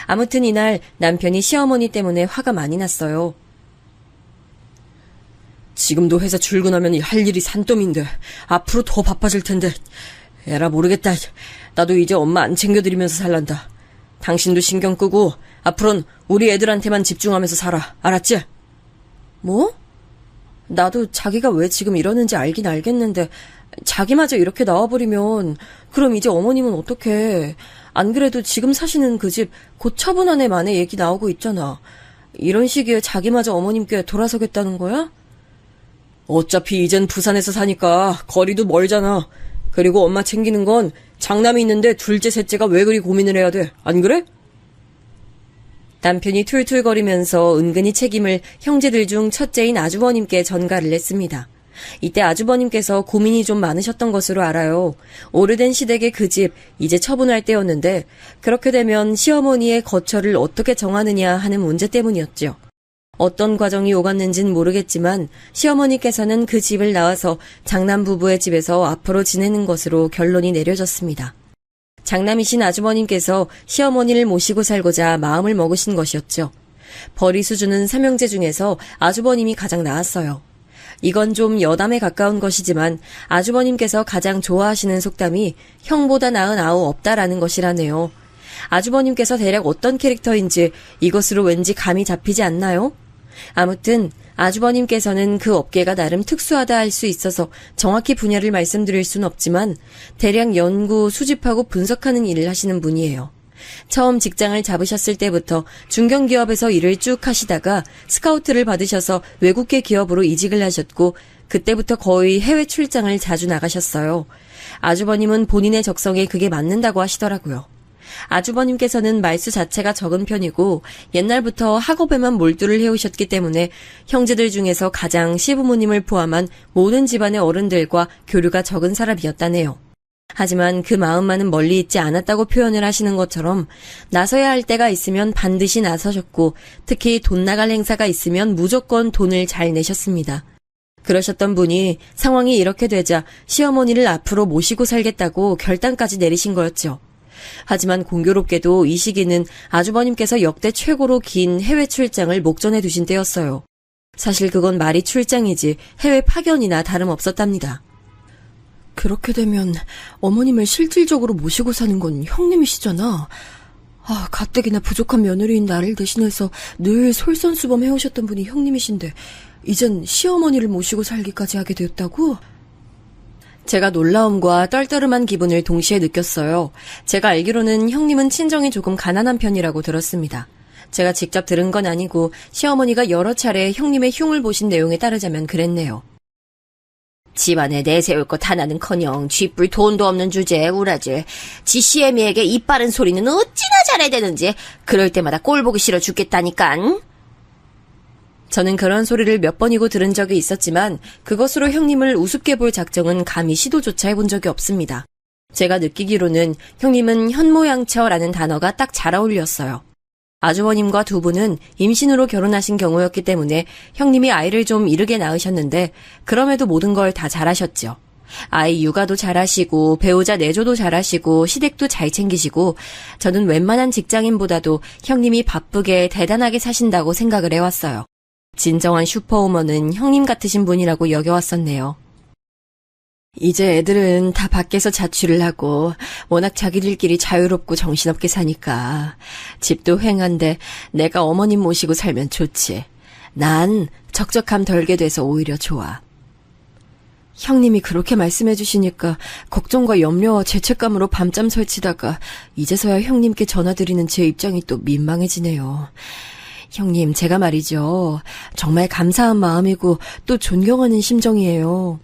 아무튼 이날 남편이 시어머니 때문에 화가 많이 났어요. 지금도 회사 출근하면 할 일이 산더미인데 앞으로 더 바빠질 텐데 에라 모르겠다. 나도 이제 엄마 안 챙겨드리면서 살란다. 당신도 신경 끄고 앞으로는 우리 애들한테만 집중하면서 살아. 알았지? 뭐? 나도 자기가 왜 지금 이러는지 알긴 알겠는데 자기마저 이렇게 나와버리면 그럼 이제 어머님은 어떡해. 안 그래도 지금 사시는 그 집 곧 처분한 애 만에 얘기 나오고 있잖아. 이런 시기에 자기마저 어머님께 돌아서겠다는 거야? 어차피 이젠 부산에서 사니까 거리도 멀잖아. 그리고 엄마 챙기는 건 장남이 있는데 둘째 셋째가 왜 그리 고민을 해야 돼. 안 그래? 남편이 툴툴거리면서 은근히 책임을 형제들 중 첫째인 아주버님께 전가를 냈습니다. 이때 아주버님께서 고민이 좀 많으셨던 것으로 알아요. 오래된 시댁의 그 집 이제 처분할 때였는데 그렇게 되면 시어머니의 거처를 어떻게 정하느냐 하는 문제 때문이었죠. 어떤 과정이 오갔는진 모르겠지만 시어머니께서는 그 집을 나와서 장남 부부의 집에서 앞으로 지내는 것으로 결론이 내려졌습니다. 장남이신 아주버님께서 시어머니를 모시고 살고자 마음을 먹으신 것이었죠. 벌이 수주는 삼형제 중에서 아주버님이 가장 나았어요. 이건 좀 여담에 가까운 것이지만 아주버님께서 가장 좋아하시는 속담이 형보다 나은 아우 없다라는 것이라네요. 아주버님께서 대략 어떤 캐릭터인지 이것으로 왠지 감이 잡히지 않나요? 아무튼 아주버님께서는 그 업계가 나름 특수하다 할 수 있어서 정확히 분야를 말씀드릴 수는 없지만 대략 연구, 수집하고 분석하는 일을 하시는 분이에요. 처음 직장을 잡으셨을 때부터 중견기업에서 일을 쭉 하시다가 스카우트를 받으셔서 외국계 기업으로 이직을 하셨고 그때부터 거의 해외 출장을 자주 나가셨어요. 아주버님은 본인의 적성에 그게 맞는다고 하시더라고요. 아주버님께서는 말수 자체가 적은 편이고 옛날부터 학업에만 몰두를 해오셨기 때문에 형제들 중에서 가장 시부모님을 포함한 모든 집안의 어른들과 교류가 적은 사람이었다네요. 하지만 그 마음만은 멀리 있지 않았다고 표현을 하시는 것처럼 나서야 할 때가 있으면 반드시 나서셨고 특히 돈 나갈 행사가 있으면 무조건 돈을 잘 내셨습니다. 그러셨던 분이 상황이 이렇게 되자 시어머니를 앞으로 모시고 살겠다고 결단까지 내리신 거였죠. 하지만 공교롭게도 이 시기는 아주버님께서 역대 최고로 긴 해외 출장을 목전에 두신 때였어요. 사실 그건 말이 출장이지 해외 파견이나 다름없었답니다. 그렇게 되면 어머님을 실질적으로 모시고 사는 건 형님이시잖아. 가뜩이나 부족한 며느리인 나를 대신해서 늘 솔선수범 해오셨던 분이 형님이신데 이젠 시어머니를 모시고 살기까지 하게 되었다고? 제가 놀라움과 떨떠름한 기분을 동시에 느꼈어요. 제가 알기로는 형님은 친정이 조금 가난한 편이라고 들었습니다. 제가 직접 들은 건 아니고 시어머니가 여러 차례 형님의 흉을 보신 내용에 따르자면 그랬네요. 집안에 내세울 것 하나는커녕 쥐뿔 돈도 없는 주제에 우라질. 지 시애미에게 입 바른 소리는 어찌나 잘해야 되는지 그럴 때마다 꼴 보기 싫어 죽겠다니깐. 저는 그런 소리를 몇 번이고 들은 적이 있었지만 그것으로 형님을 우습게 볼 작정은 감히 시도조차 해본 적이 없습니다. 제가 느끼기로는 형님은 현모양처라는 단어가 딱 잘 어울렸어요. 아주버님과 두 분은 임신으로 결혼하신 경우였기 때문에 형님이 아이를 좀 이르게 낳으셨는데 그럼에도 모든 걸 다 잘하셨죠. 아이 육아도 잘하시고 배우자 내조도 잘하시고 시댁도 잘 챙기시고 저는 웬만한 직장인보다도 형님이 바쁘게 대단하게 사신다고 생각을 해왔어요. 진정한 슈퍼우먼은 형님 같으신 분이라고 여겨왔었네요. 이제 애들은 다 밖에서 자취를 하고 워낙 자기들끼리 자유롭고 정신없게 사니까 집도 횡한데 내가 어머님 모시고 살면 좋지. 난 적적함 덜게 돼서 오히려 좋아. 형님이 그렇게 말씀해 주시니까 걱정과 염려와 죄책감으로 밤잠 설치다가 이제서야 형님께 전화드리는 제 입장이 또 민망해지네요. 형님, 제가 말이죠. 정말 감사한 마음이고 또 존경하는 심정이에요.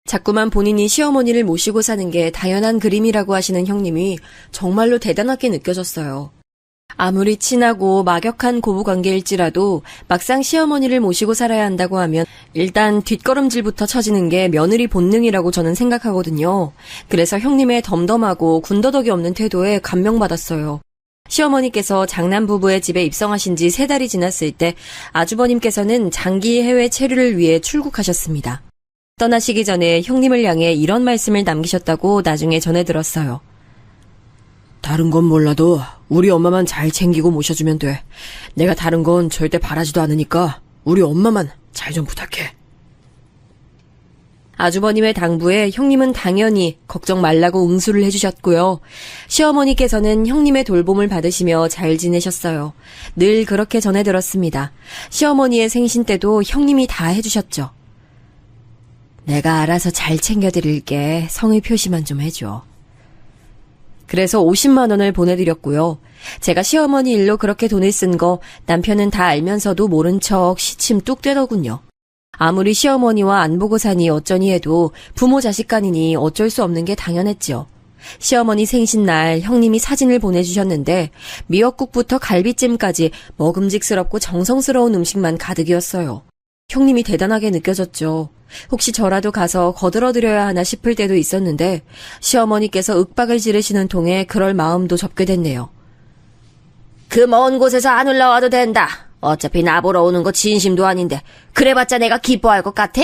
자꾸만 본인이 시어머니를 모시고 사는 게 당연한 그림이라고 하시는 형님이 정말로 대단하게 느껴졌어요. 아무리 친하고 막역한 고부관계일지라도 막상 시어머니를 모시고 살아야 한다고 하면 일단 뒷걸음질부터 쳐지는 게 며느리 본능이라고 저는 생각하거든요. 그래서 형님의 덤덤하고 군더더기 없는 태도에 감명받았어요. 시어머니께서 장남 부부의 집에 입성하신 지 3달이 지났을 때 아주버님께서는 장기 해외 체류를 위해 출국하셨습니다. 떠나시기 전에 형님을 향해 이런 말씀을 남기셨다고 나중에 전해 들었어요. 다른 건 몰라도 우리 엄마만 잘 챙기고 모셔주면 돼. 내가 다른 건 절대 바라지도 않으니까 우리 엄마만 잘 좀 부탁해. 아주버님의 당부에 형님은 당연히 걱정 말라고 응수를 해주셨고요. 시어머니께서는 형님의 돌봄을 받으시며 잘 지내셨어요. 늘 그렇게 전해 들었습니다. 시어머니의 생신 때도 형님이 다 해주셨죠. 내가 알아서 잘 챙겨드릴게. 성의 표시만 좀 해줘. 그래서 50만 원을 보내드렸고요. 제가 시어머니 일로 그렇게 돈을 쓴 거 남편은 다 알면서도 모른 척 시침 뚝 떼더군요. 아무리 시어머니와 안 보고 사니 어쩌니 해도 부모 자식 간이니 어쩔 수 없는 게 당연했죠. 시어머니 생신날 형님이 사진을 보내주셨는데 미역국부터 갈비찜까지 먹음직스럽고 정성스러운 음식만 가득이었어요. 형님이 대단하게 느껴졌죠. 혹시 저라도 가서 거들어드려야 하나 싶을 때도 있었는데 시어머니께서 윽박을 지르시는 통에 그럴 마음도 접게 됐네요. 그 먼 곳에서 안 올라와도 된다. 어차피 나보러 오는 거 진심도 아닌데 그래봤자 내가 기뻐할 것 같아?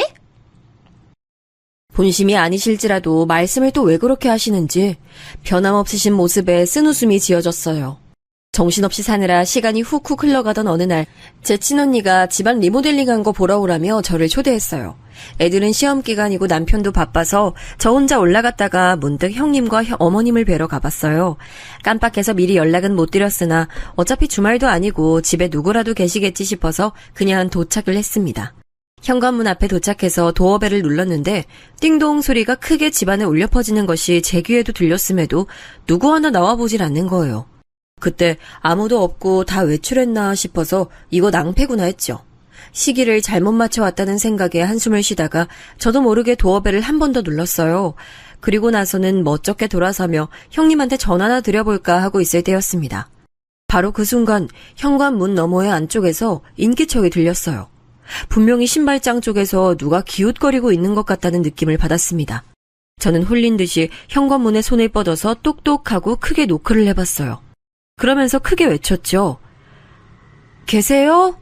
본심이 아니실지라도 말씀을 또 왜 그렇게 하시는지 변함없으신 모습에 쓴웃음이 지어졌어요. 정신없이 사느라 시간이 훅훅 흘러가던 어느 날 제 친언니가 집안 리모델링한 거 보러 오라며 저를 초대했어요. 애들은 시험 기간이고 남편도 바빠서 저 혼자 올라갔다가 문득 형님과 어머님을 뵈러 가봤어요. 깜빡해서 미리 연락은 못 드렸으나 어차피 주말도 아니고 집에 누구라도 계시겠지 싶어서 그냥 도착을 했습니다. 현관문 앞에 도착해서 도어벨을 눌렀는데 띵동 소리가 크게 집안에 울려 퍼지는 것이 제 귀에도 들렸음에도 누구 하나 나와보질 않는 거예요. 그때 아무도 없고 다 외출했나 싶어서 이거 낭패구나 했죠. 시기를 잘못 맞춰왔다는 생각에 한숨을 쉬다가 저도 모르게 도어벨을 한 번 더 눌렀어요. 그리고 나서는 멋쩍게 돌아서며 형님한테 전화나 드려볼까 하고 있을 때였습니다. 바로 그 순간 현관문 너머의 안쪽에서 인기척이 들렸어요. 분명히 신발장 쪽에서 누가 기웃거리고 있는 것 같다는 느낌을 받았습니다. 저는 홀린 듯이 현관문에 손을 뻗어서 똑똑하고 크게 노크를 해봤어요. 그러면서 크게 외쳤죠. 계세요?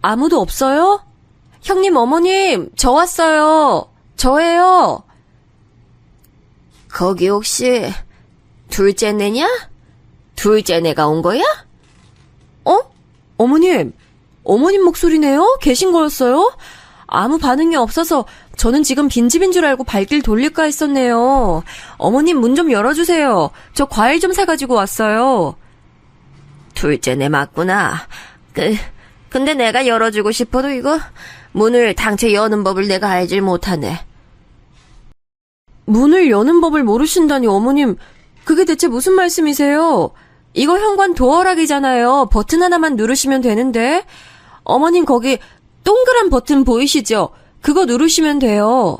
아무도 없어요? 형님, 어머님, 저 왔어요. 저예요. 거기 혹시 둘째내냐? 둘째내가 온 거야? 어머님 목소리네요? 계신 거였어요? 아무 반응이 없어서 저는 지금 빈집인 줄 알고 발길 돌릴까 했었네요. 어머님 문 좀 열어주세요. 저 과일 좀 사가지고 왔어요. 둘째내 맞구나. 근데 내가 열어주고 싶어도 이거 문을 당최 여는 법을 내가 알질 못하네. 문을 여는 법을 모르신다니 어머님, 그게 대체 무슨 말씀이세요? 이거 현관 도어락이잖아요. 버튼 하나만 누르시면 되는데. 어머님 거기 동그란 버튼 보이시죠? 그거 누르시면 돼요.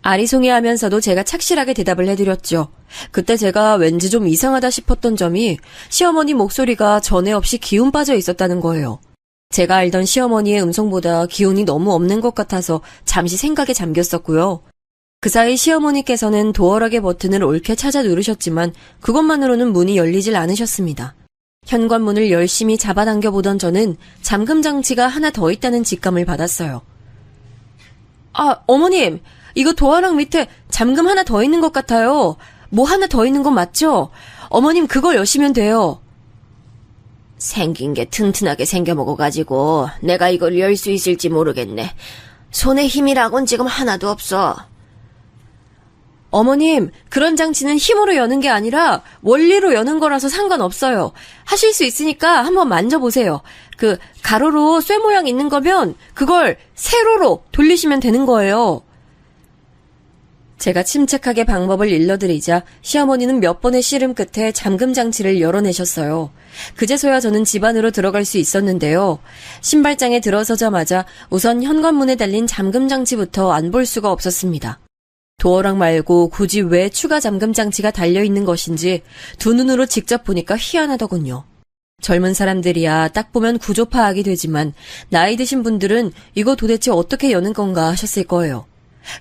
아리송해하면서도 제가 착실하게 대답을 해드렸죠. 그때 제가 왠지 좀 이상하다 싶었던 점이 시어머니 목소리가 전에 없이 기운 빠져 있었다는 거예요. 제가 알던 시어머니의 음성보다 기운이 너무 없는 것 같아서 잠시 생각에 잠겼었고요. 그 사이 시어머니께서는 도어락의 버튼을 옳게 찾아 누르셨지만 그것만으로는 문이 열리질 않으셨습니다. 현관문을 열심히 잡아당겨 보던 저는 잠금 장치가 하나 더 있다는 직감을 받았어요. 아, 어머님, 이거 도어락 밑에 잠금 하나 더 있는 것 같아요. 뭐 하나 더 있는 건 맞죠? 어머님 그걸 여시면 돼요. 생긴 게 튼튼하게 생겨먹어가지고 내가 이걸 열 수 있을지 모르겠네. 손에 힘이라곤 지금 하나도 없어. 어머님, 그런 장치는 힘으로 여는 게 아니라 원리로 여는 거라서 상관없어요. 하실 수 있으니까 한번 만져보세요. 그 가로로 쇠 모양 있는 거면 그걸 세로로 돌리시면 되는 거예요. 제가 침착하게 방법을 일러드리자 시어머니는 몇 번의 씨름 끝에 잠금 장치를 열어내셨어요. 그제서야 저는 집 안으로 들어갈 수 있었는데요. 신발장에 들어서자마자 우선 현관문에 달린 잠금 장치부터 안 볼 수가 없었습니다. 도어락 말고 굳이 왜 추가 잠금 장치가 달려있는 것인지 두 눈으로 직접 보니까 희한하더군요. 젊은 사람들이야 딱 보면 구조 파악이 되지만 나이 드신 분들은 이거 도대체 어떻게 여는 건가 하셨을 거예요.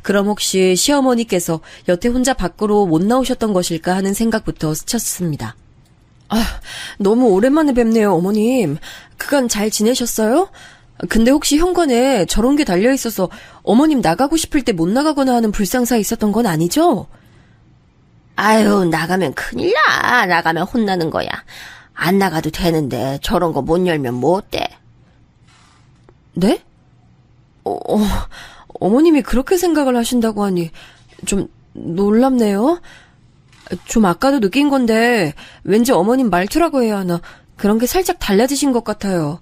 그럼 혹시 시어머니께서 여태 혼자 밖으로 못 나오셨던 것일까 하는 생각부터 스쳤습니다. 아, 너무 오랜만에 뵙네요, 어머님. 그간 잘 지내셨어요? 근데 혹시 현관에 저런 게 달려있어서 어머님 나가고 싶을 때 못 나가거나 하는 불상사 있었던 건 아니죠? 아유, 나가면 큰일 나. 나가면 혼나는 거야. 안 나가도 되는데 저런 거 못 열면 뭐 어때? 네? 어머님이 그렇게 생각을 하신다고 하니 좀 놀랍네요. 좀 아까도 느낀 건데 왠지 어머님 말투라고 해야 하나 그런 게 살짝 달라지신 것 같아요.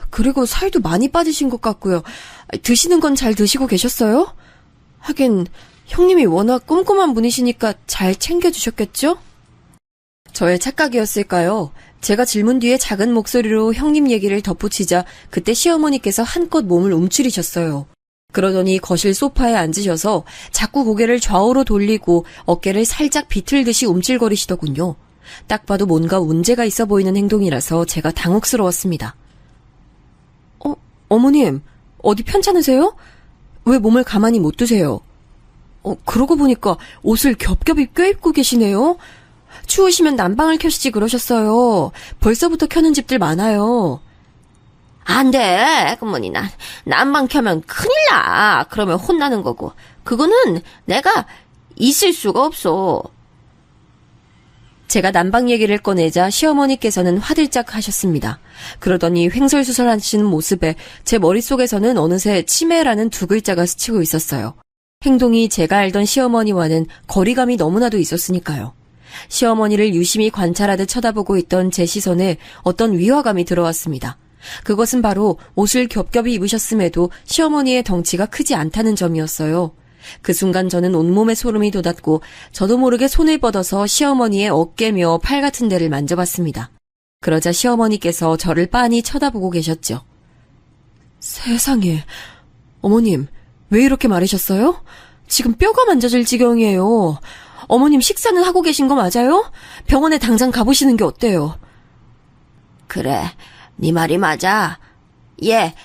그리고 살도 많이 빠지신 것 같고요. 드시는 건 잘 드시고 계셨어요? 하긴 형님이 워낙 꼼꼼한 분이시니까 잘 챙겨주셨겠죠? 저의 착각이었을까요? 제가 질문 뒤에 작은 목소리로 형님 얘기를 덧붙이자 그때 시어머니께서 한껏 몸을 움츠리셨어요. 그러더니 거실 소파에 앉으셔서 자꾸 고개를 좌우로 돌리고 어깨를 살짝 비틀듯이 움찔거리시더군요. 딱 봐도 뭔가 문제가 있어 보이는 행동이라서 제가 당혹스러웠습니다. 어머님, 어디 편찮으세요? 왜 몸을 가만히 못 두세요? 그러고 보니까 옷을 겹겹이 껴입고 계시네요. 추우시면 난방을 켜시지 그러셨어요. 벌써부터 켜는 집들 많아요. 안 돼. 그머니 난방 켜면 큰일 나. 그러면 혼나는 거고. 그거는 내가 있을 수가 없어. 제가 난방 얘기를 꺼내자 시어머니께서는 화들짝 하셨습니다. 그러더니 횡설수설하시는 모습에 제 머릿속에서는 어느새 치매라는 두 글자가 스치고 있었어요. 행동이 제가 알던 시어머니와는 거리감이 너무나도 있었으니까요. 시어머니를 유심히 관찰하듯 쳐다보고 있던 제 시선에 어떤 위화감이 들어왔습니다. 그것은 바로 옷을 겹겹이 입으셨음에도 시어머니의 덩치가 크지 않다는 점이었어요. 그 순간 저는 온몸에 소름이 돋았고 저도 모르게 손을 뻗어서 시어머니의 어깨며 팔 같은 데를 만져봤습니다. 그러자 시어머니께서 저를 빤히 쳐다보고 계셨죠. 세상에, 어머님 왜 이렇게 마르셨어요? 지금 뼈가 만져질 지경이에요. 어머님 식사는 하고 계신 거 맞아요? 병원에 당장 가보시는 게 어때요? 그래, 네 말이 맞아.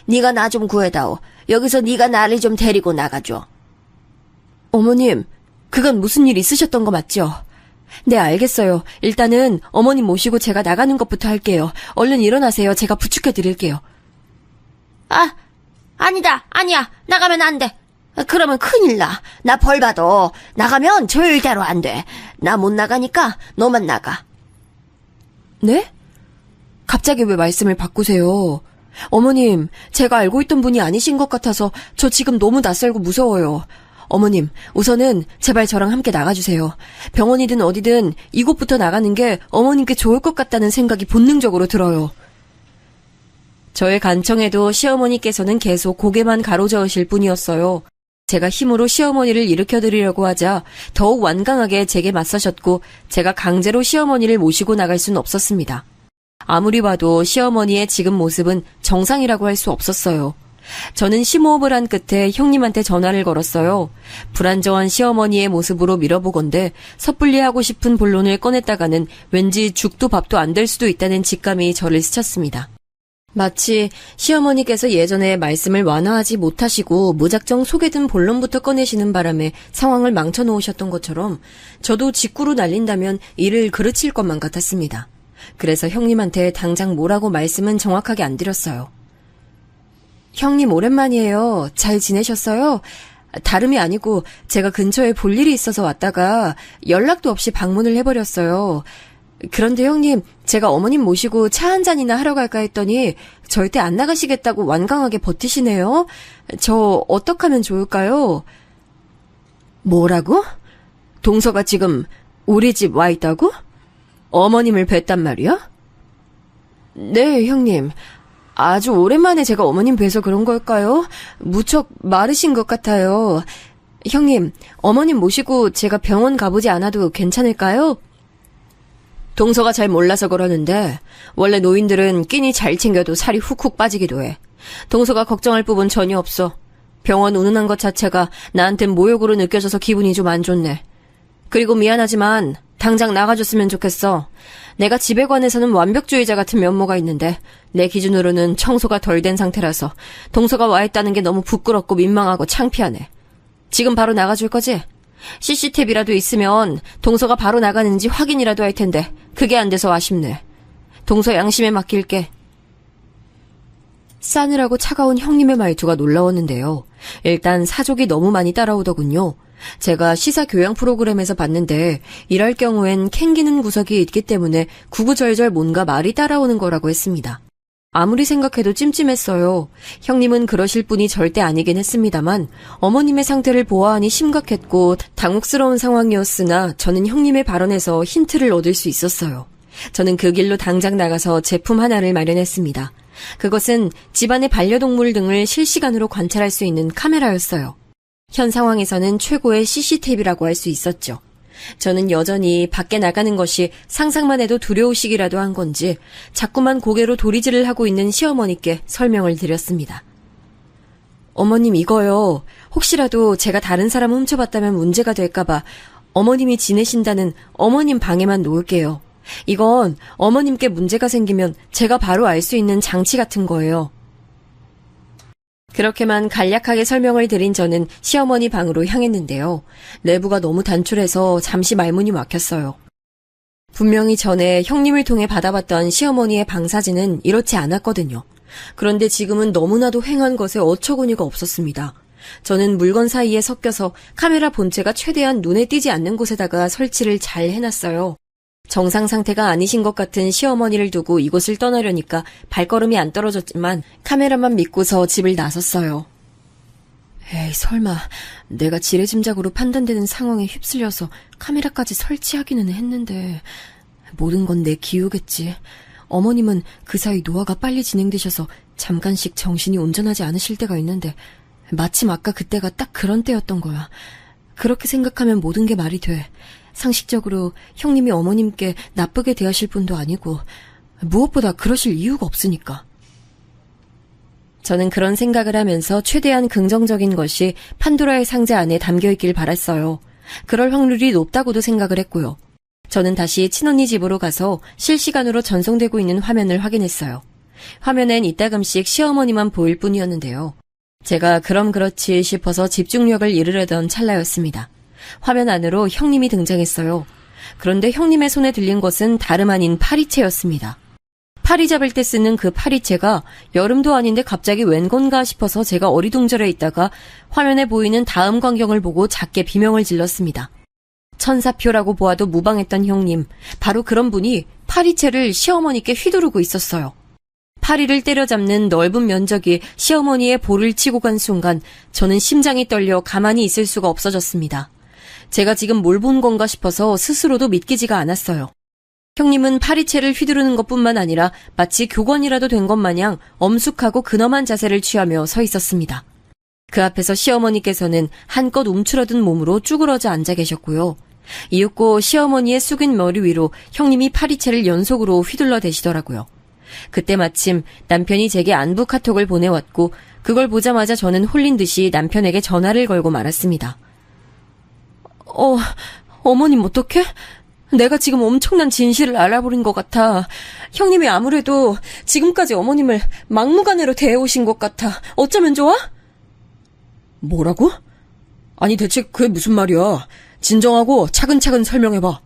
네가 나 좀 구해다오. 여기서 네가 나를 좀 데리고 나가줘. 어머님, 그간 무슨 일 있으셨던 거 맞죠? 네, 알겠어요. 일단은 어머님 모시고 제가 나가는 것부터 할게요. 얼른 일어나세요. 제가 부축해 드릴게요. 아, 아니야. 나가면 안 돼. 그러면 큰일 나. 나 벌 받아. 나가면 절대로 안 돼. 나 못 나가니까 너만 나가. 네? 갑자기 왜 말씀을 바꾸세요? 어머님, 제가 알고 있던 분이 아니신 것 같아서 저 지금 너무 낯설고 무서워요. 어머님, 우선은 제발 저랑 함께 나가주세요. 병원이든 어디든 이곳부터 나가는 게 어머님께 좋을 것 같다는 생각이 본능적으로 들어요. 저의 간청에도 시어머니께서는 계속 고개만 가로저으실 뿐이었어요. 제가 힘으로 시어머니를 일으켜드리려고 하자 더욱 완강하게 제게 맞서셨고 제가 강제로 시어머니를 모시고 나갈 순 없었습니다. 아무리 봐도 시어머니의 지금 모습은 정상이라고 할 수 없었어요. 저는 심호흡을 한 끝에 형님한테 전화를 걸었어요. 불안정한 시어머니의 모습으로 밀어보건대 섣불리 하고 싶은 본론을 꺼냈다가는 왠지 죽도 밥도 안 될 수도 있다는 직감이 저를 스쳤습니다. 마치 시어머니께서 예전에 말씀을 완화하지 못하시고 무작정 속에 든 본론부터 꺼내시는 바람에 상황을 망쳐놓으셨던 것처럼 저도 직구로 날린다면 이를 그르칠 것만 같았습니다. 그래서 형님한테 당장 뭐라고 말씀은 정확하게 안 드렸어요. 형님 오랜만이에요. 잘 지내셨어요? 다름이 아니고 제가 근처에 볼 일이 있어서 왔다가 연락도 없이 방문을 해버렸어요. 그런데 형님, 제가 어머님 모시고 차 한 잔이나 하러 갈까 했더니 절대 안 나가시겠다고 완강하게 버티시네요. 저 어떡하면 좋을까요? 뭐라고? 동서가 지금 우리 집 와 있다고? 어머님을 뵀단 말이야? 네, 형님. 아주 오랜만에 제가 어머님 뵈서 그런 걸까요? 무척 마르신 것 같아요. 형님, 어머님 모시고 제가 병원 가보지 않아도 괜찮을까요? 동서가 잘 몰라서 그러는데 원래 노인들은 끼니 잘 챙겨도 살이 훅훅 빠지기도 해. 동서가 걱정할 부분 전혀 없어. 병원 운운한 것 자체가 나한텐 모욕으로 느껴져서 기분이 좀 안 좋네. 그리고 미안하지만 당장 나가줬으면 좋겠어. 내가 집에 관해서는 완벽주의자 같은 면모가 있는데 내 기준으로는 청소가 덜 된 상태라서 동서가 와 있다는 게 너무 부끄럽고 민망하고 창피하네. 지금 바로 나가줄 거지? CCTV라도 있으면 동서가 바로 나가는지 확인이라도 할 텐데 그게 안 돼서 아쉽네. 동서 양심에 맡길게. 싸늘하고 차가운 형님의 말투가 놀라웠는데요. 일단 사족이 너무 많이 따라오더군요. 제가 시사 교양 프로그램에서 봤는데 이럴 경우엔 캥기는 구석이 있기 때문에 구구절절 뭔가 말이 따라오는 거라고 했습니다. 아무리 생각해도 찜찜했어요. 형님은 그러실 분이 절대 아니긴 했습니다만 어머님의 상태를 보아하니 심각했고 당혹스러운 상황이었으나 저는 형님의 발언에서 힌트를 얻을 수 있었어요. 저는 그 길로 당장 나가서 제품 하나를 마련했습니다. 그것은 집안의 반려동물 등을 실시간으로 관찰할 수 있는 카메라였어요. 현 상황에서는 최고의 CCTV라고 할 수 있었죠. 저는 여전히 밖에 나가는 것이 상상만 해도 두려우시기라도 한 건지 자꾸만 고개로 도리질을 하고 있는 시어머니께 설명을 드렸습니다. 어머님 이거요. 혹시라도 제가 다른 사람 훔쳐봤다면 문제가 될까봐 어머님이 지내신다는 어머님 방에만 놓을게요. 이건 어머님께 문제가 생기면 제가 바로 알 수 있는 장치 같은 거예요. 그렇게만 간략하게 설명을 드린 저는 시어머니 방으로 향했는데요. 내부가 너무 단출해서 잠시 말문이 막혔어요. 분명히 전에 형님을 통해 받아봤던 시어머니의 방 사진은 이렇지 않았거든요. 그런데 지금은 너무나도 횡한 것에 어처구니가 없었습니다. 저는 물건 사이에 섞여서 카메라 본체가 최대한 눈에 띄지 않는 곳에다가 설치를 잘 해놨어요. 정상 상태가 아니신 것 같은 시어머니를 두고 이곳을 떠나려니까 발걸음이 안 떨어졌지만 카메라만 믿고서 집을 나섰어요. 에이 설마 내가 지레짐작으로 판단되는 상황에 휩쓸려서 카메라까지 설치하기는 했는데 모든 건 내 기우겠지. 어머님은 그 사이 노화가 빨리 진행되셔서 잠깐씩 정신이 온전하지 않으실 때가 있는데 마침 아까 그때가 딱 그런 때였던 거야. 그렇게 생각하면 모든 게 말이 돼. 상식적으로 형님이 어머님께 나쁘게 대하실 분도 아니고 무엇보다 그러실 이유가 없으니까. 저는 그런 생각을 하면서 최대한 긍정적인 것이 판도라의 상자 안에 담겨있길 바랐어요. 그럴 확률이 높다고도 생각을 했고요. 저는 다시 친언니 집으로 가서 실시간으로 전송되고 있는 화면을 확인했어요. 화면엔 이따금씩 시어머니만 보일 뿐이었는데요. 제가 그럼 그렇지 싶어서 집중력을 잃으려던 찰나였습니다. 화면 안으로 형님이 등장했어요. 그런데 형님의 손에 들린 것은 다름 아닌 파리채였습니다. 파리 잡을 때 쓰는 그 파리채가 여름도 아닌데 갑자기 웬 건가 싶어서 제가 어리둥절해 있다가 화면에 보이는 다음 광경을 보고 작게 비명을 질렀습니다. 천사표라고 보아도 무방했던 형님, 바로 그런 분이 파리채를 시어머니께 휘두르고 있었어요. 파리를 때려잡는 넓은 면적이 시어머니의 볼을 치고 간 순간 저는 심장이 떨려 가만히 있을 수가 없어졌습니다. 제가 지금 뭘 본 건가 싶어서 스스로도 믿기지가 않았어요. 형님은 파리채를 휘두르는 것뿐만 아니라 마치 교관이라도 된 것 마냥 엄숙하고 근엄한 자세를 취하며 서 있었습니다. 그 앞에서 시어머니께서는 한껏 움츠러든 몸으로 쭈그러져 앉아 계셨고요. 이윽고 시어머니의 숙인 머리 위로 형님이 파리채를 연속으로 휘둘러 대시더라고요. 그때 마침 남편이 제게 안부 카톡을 보내왔고 그걸 보자마자 저는 홀린 듯이 남편에게 전화를 걸고 말았습니다. 어머님 어떡해? 내가 지금 엄청난 진실을 알아버린 것 같아. 형님이 아무래도 지금까지 어머님을 막무가내로 대해오신 것 같아. 어쩌면 좋아? 뭐라고? 아니 대체 그게 무슨 말이야? 진정하고 차근차근 설명해봐.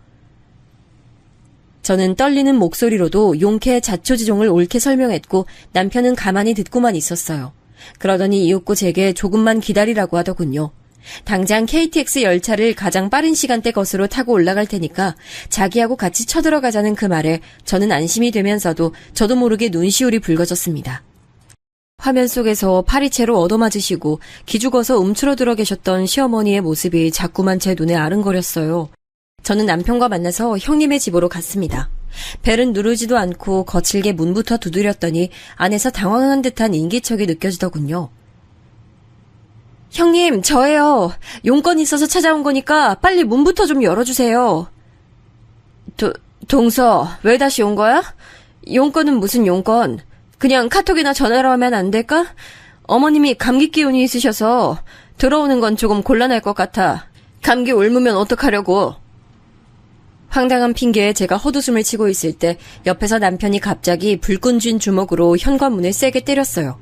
저는 떨리는 목소리로도 용케 자초지종을 옳게 설명했고 남편은 가만히 듣고만 있었어요. 그러더니 이윽고 제게 조금만 기다리라고 하더군요. 당장 KTX 열차를 가장 빠른 시간대 것으로 타고 올라갈 테니까 자기하고 같이 쳐들어가자는 그 말에 저는 안심이 되면서도 저도 모르게 눈시울이 붉어졌습니다. 화면 속에서 파리채로 얻어맞으시고 기죽어서 움츠러들어 계셨던 시어머니의 모습이 자꾸만 제 눈에 아른거렸어요. 저는 남편과 만나서 형님의 집으로 갔습니다. 벨은 누르지도 않고 거칠게 문부터 두드렸더니 안에서 당황한 듯한 인기척이 느껴지더군요. 형님, 저예요. 용건이 있어서 찾아온 거니까 빨리 문부터 좀 열어주세요. 동서, 왜 다시 온 거야? 용건은 무슨 용건? 그냥 카톡이나 전화로 하면 안 될까? 어머님이 감기 기운이 있으셔서 들어오는 건 조금 곤란할 것 같아. 감기 옮으면 어떡하려고. 황당한 핑계에 제가 헛웃음을 치고 있을 때 옆에서 남편이 갑자기 불끈 쥔 주먹으로 현관문을 세게 때렸어요.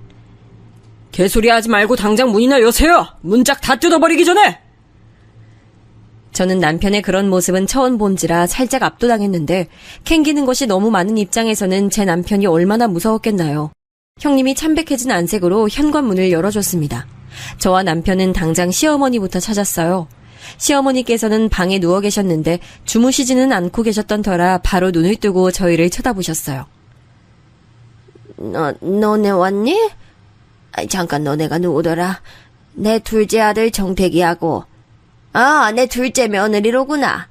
개소리 하지 말고 당장 문이나 여세요. 문짝 다 뜯어버리기 전에. 저는 남편의 그런 모습은 처음 본지라 살짝 압도당했는데 캥기는 것이 너무 많은 입장에서는 제 남편이 얼마나 무서웠겠나요. 형님이 참백해진 안색으로 현관문을 열어줬습니다. 저와 남편은 당장 시어머니부터 찾았어요. 시어머니께서는 방에 누워 계셨는데 주무시지는 않고 계셨던 터라 바로 눈을 뜨고 저희를 쳐다보셨어요. 너네 왔니? 잠깐 너네가 누구더라? 내 둘째 아들 정택이하고. 내 둘째 며느리로구나.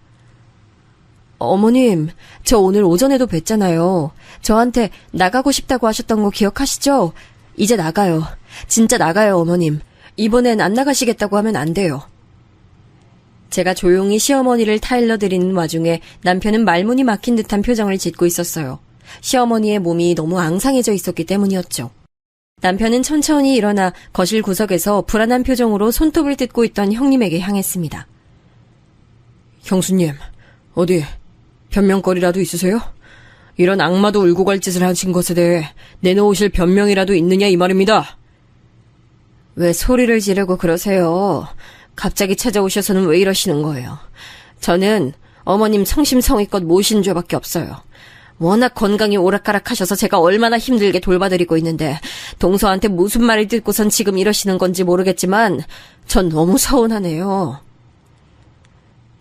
어머님, 저 오늘 오전에도 뵀잖아요. 저한테 나가고 싶다고 하셨던 거 기억하시죠? 이제 나가요. 진짜 나가요, 어머님. 이번엔 안 나가시겠다고 하면 안 돼요. 제가 조용히 시어머니를 타일러드리는 와중에 남편은 말문이 막힌 듯한 표정을 짓고 있었어요. 시어머니의 몸이 너무 앙상해져 있었기 때문이었죠. 남편은 천천히 일어나 거실 구석에서 불안한 표정으로 손톱을 뜯고 있던 형님에게 향했습니다. 형수님, 어디 변명거리라도 있으세요? 이런 악마도 울고 갈 짓을 하신 것에 대해 내놓으실 변명이라도 있느냐 이 말입니다. 왜 소리를 지르고 그러세요? 갑자기 찾아오셔서는 왜 이러시는 거예요? 저는 어머님 성심성의껏 모신 죄밖에 없어요. 워낙 건강이 오락가락하셔서 제가 얼마나 힘들게 돌봐드리고 있는데 동서한테 무슨 말을 듣고선 지금 이러시는 건지 모르겠지만 전 너무 서운하네요.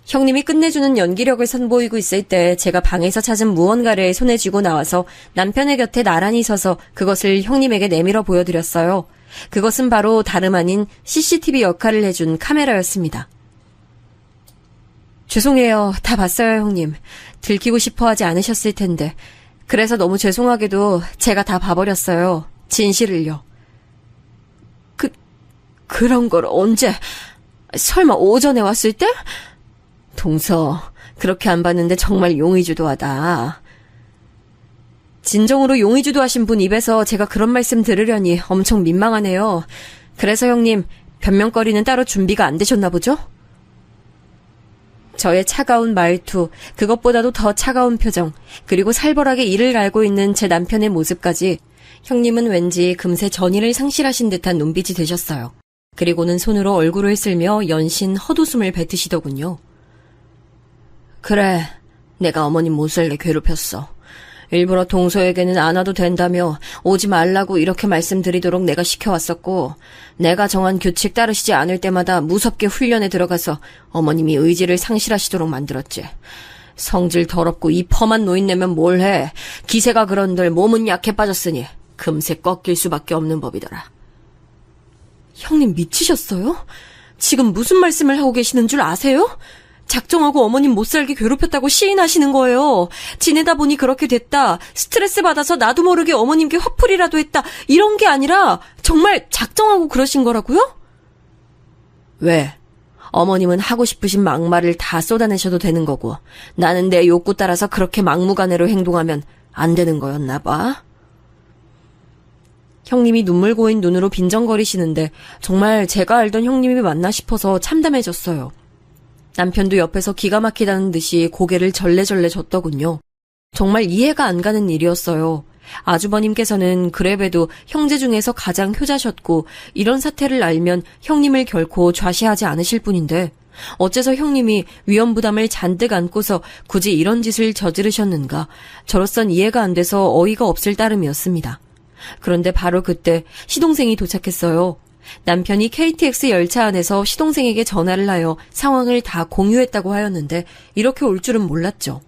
형님이 끝내주는 연기력을 선보이고 있을 때 제가 방에서 찾은 무언가를 손에 쥐고 나와서 남편의 곁에 나란히 서서 그것을 형님에게 내밀어 보여드렸어요. 그것은 바로 다름 아닌 CCTV 역할을 해준 카메라였습니다. 죄송해요. 다 봤어요, 형님. 들키고 싶어 하지 않으셨을 텐데. 그래서 너무 죄송하게도 제가 다 봐버렸어요. 진실을요. 그런 걸 언제? 설마 오전에 왔을 때? 동서, 그렇게 안 봤는데 정말 용의주도하다. 진정으로 용의주도하신 분 입에서 제가 그런 말씀 들으려니 엄청 민망하네요. 그래서 형님, 변명거리는 따로 준비가 안 되셨나 보죠? 저의 차가운 말투, 그것보다도 더 차가운 표정, 그리고 살벌하게 이를 갈고 있는 제 남편의 모습까지 형님은 왠지 금세 전의를 상실하신 듯한 눈빛이 되셨어요. 그리고는 손으로 얼굴을 쓸며 연신 헛웃음을 뱉으시더군요. 그래, 내가 어머님 못살게 괴롭혔어. 일부러 동서에게는 안 와도 된다며 오지 말라고 이렇게 말씀드리도록 내가 시켜왔었고 내가 정한 규칙 따르시지 않을 때마다 무섭게 훈련에 들어가서 어머님이 의지를 상실하시도록 만들었지. 성질 더럽고 이 펌한 노인네면 뭘 해. 기세가 그런들 몸은 약해 빠졌으니 금세 꺾일 수밖에 없는 법이더라. 형님 미치셨어요? 지금 무슨 말씀을 하고 계시는 줄 아세요? 작정하고 어머님 못 살게 괴롭혔다고 시인하시는 거예요. 지내다 보니 그렇게 됐다. 스트레스 받아서 나도 모르게 어머님께 화풀이라도 했다. 이런 게 아니라 정말 작정하고 그러신 거라고요? 왜? 어머님은 하고 싶으신 막말을 다 쏟아내셔도 되는 거고 나는 내 욕구 따라서 그렇게 막무가내로 행동하면 안 되는 거였나 봐. 형님이 눈물 고인 눈으로 빈정거리시는데 정말 제가 알던 형님이 맞나 싶어서 참담해졌어요. 남편도 옆에서 기가 막히다는 듯이 고개를 절레절레 젓더군요. 정말 이해가 안 가는 일이었어요. 아주버님께서는 그래봬도 형제 중에서 가장 효자셨고 이런 사태를 알면 형님을 결코 좌시하지 않으실 분인데 어째서 형님이 위험부담을 잔뜩 안고서 굳이 이런 짓을 저지르셨는가 저로선 이해가 안 돼서 어이가 없을 따름이었습니다. 그런데 바로 그때 시동생이 도착했어요. 남편이 KTX 열차 안에서 시동생에게 전화를 하여 상황을 다 공유했다고 하였는데 이렇게 올 줄은 몰랐죠.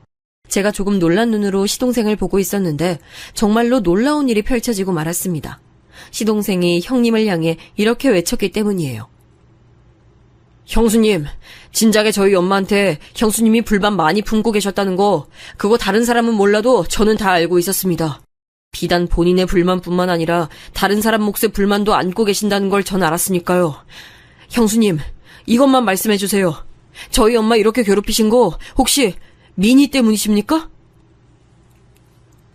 제가 조금 놀란 눈으로 시동생을 보고 있었는데 정말로 놀라운 일이 펼쳐지고 말았습니다. 시동생이 형님을 향해 이렇게 외쳤기 때문이에요. 형수님, 진작에 저희 엄마한테 형수님이 불만 많이 품고 계셨다는 거 그거 다른 사람은 몰라도 저는 다 알고 있었습니다. 비단 본인의 불만뿐만 아니라 다른 사람 몫의 불만도 안고 계신다는 걸 전 알았으니까요. 형수님, 이것만 말씀해 주세요. 저희 엄마 이렇게 괴롭히신 거 혹시 미니 때문이십니까?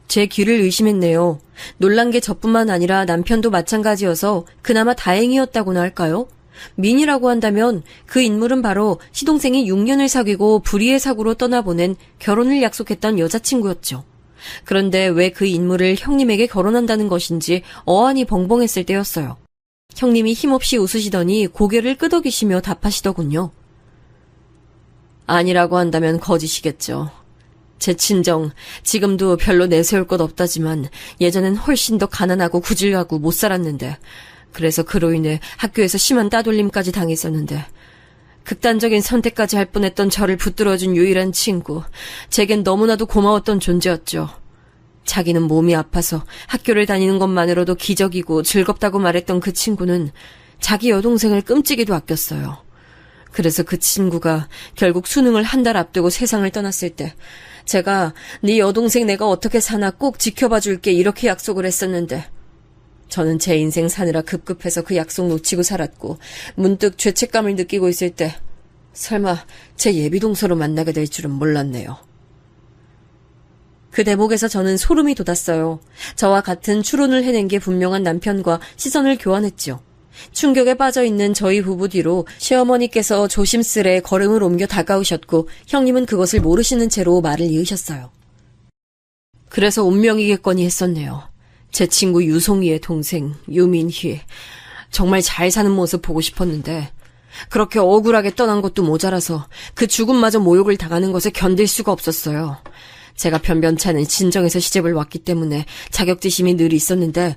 제 귀를 의심했네요. 놀란 게 저뿐만 아니라 남편도 마찬가지여서 그나마 다행이었다고나 할까요? 미니라고 한다면 그 인물은 바로 시동생이 6년을 사귀고 불의의 사고로 떠나보낸 결혼을 약속했던 여자친구였죠. 그런데 왜 그 인물을 형님에게 결혼한다는 것인지 어안이 벙벙했을 때였어요. 형님이 힘없이 웃으시더니 고개를 끄덕이시며 답하시더군요. 아니라고 한다면 거짓이겠죠. 제 친정, 지금도 별로 내세울 것 없다지만 예전엔 훨씬 더 가난하고 구질하고 못 살았는데 그래서 그로 인해 학교에서 심한 따돌림까지 당했었는데 극단적인 선택까지 할 뻔했던 저를 붙들어준 유일한 친구, 제겐 너무나도 고마웠던 존재였죠. 자기는 몸이 아파서 학교를 다니는 것만으로도 기적이고 즐겁다고 말했던 그 친구는 자기 여동생을 끔찍이도 아꼈어요. 그래서 그 친구가 결국 수능을 한 달 앞두고 세상을 떠났을 때 제가 네 여동생 내가 어떻게 사나 꼭 지켜봐 줄게 이렇게 약속을 했었는데 저는 제 인생 사느라 급급해서 그 약속 놓치고 살았고 문득 죄책감을 느끼고 있을 때 설마 제 예비동서로 만나게 될 줄은 몰랐네요. 그 대목에서 저는 소름이 돋았어요. 저와 같은 추론을 해낸 게 분명한 남편과 시선을 교환했죠. 충격에 빠져있는 저희 부부 뒤로 시어머니께서 조심스레 걸음을 옮겨 다가오셨고 형님은 그것을 모르시는 채로 말을 이으셨어요. 그래서 운명이겠거니 했었네요. 제 친구 유송이의 동생 유민희. 정말 잘 사는 모습 보고 싶었는데 그렇게 억울하게 떠난 것도 모자라서 그 죽음마저 모욕을 당하는 것에 견딜 수가 없었어요. 제가 변변찮은 친정에서 시집을 왔기 때문에 자격지심이 늘 있었는데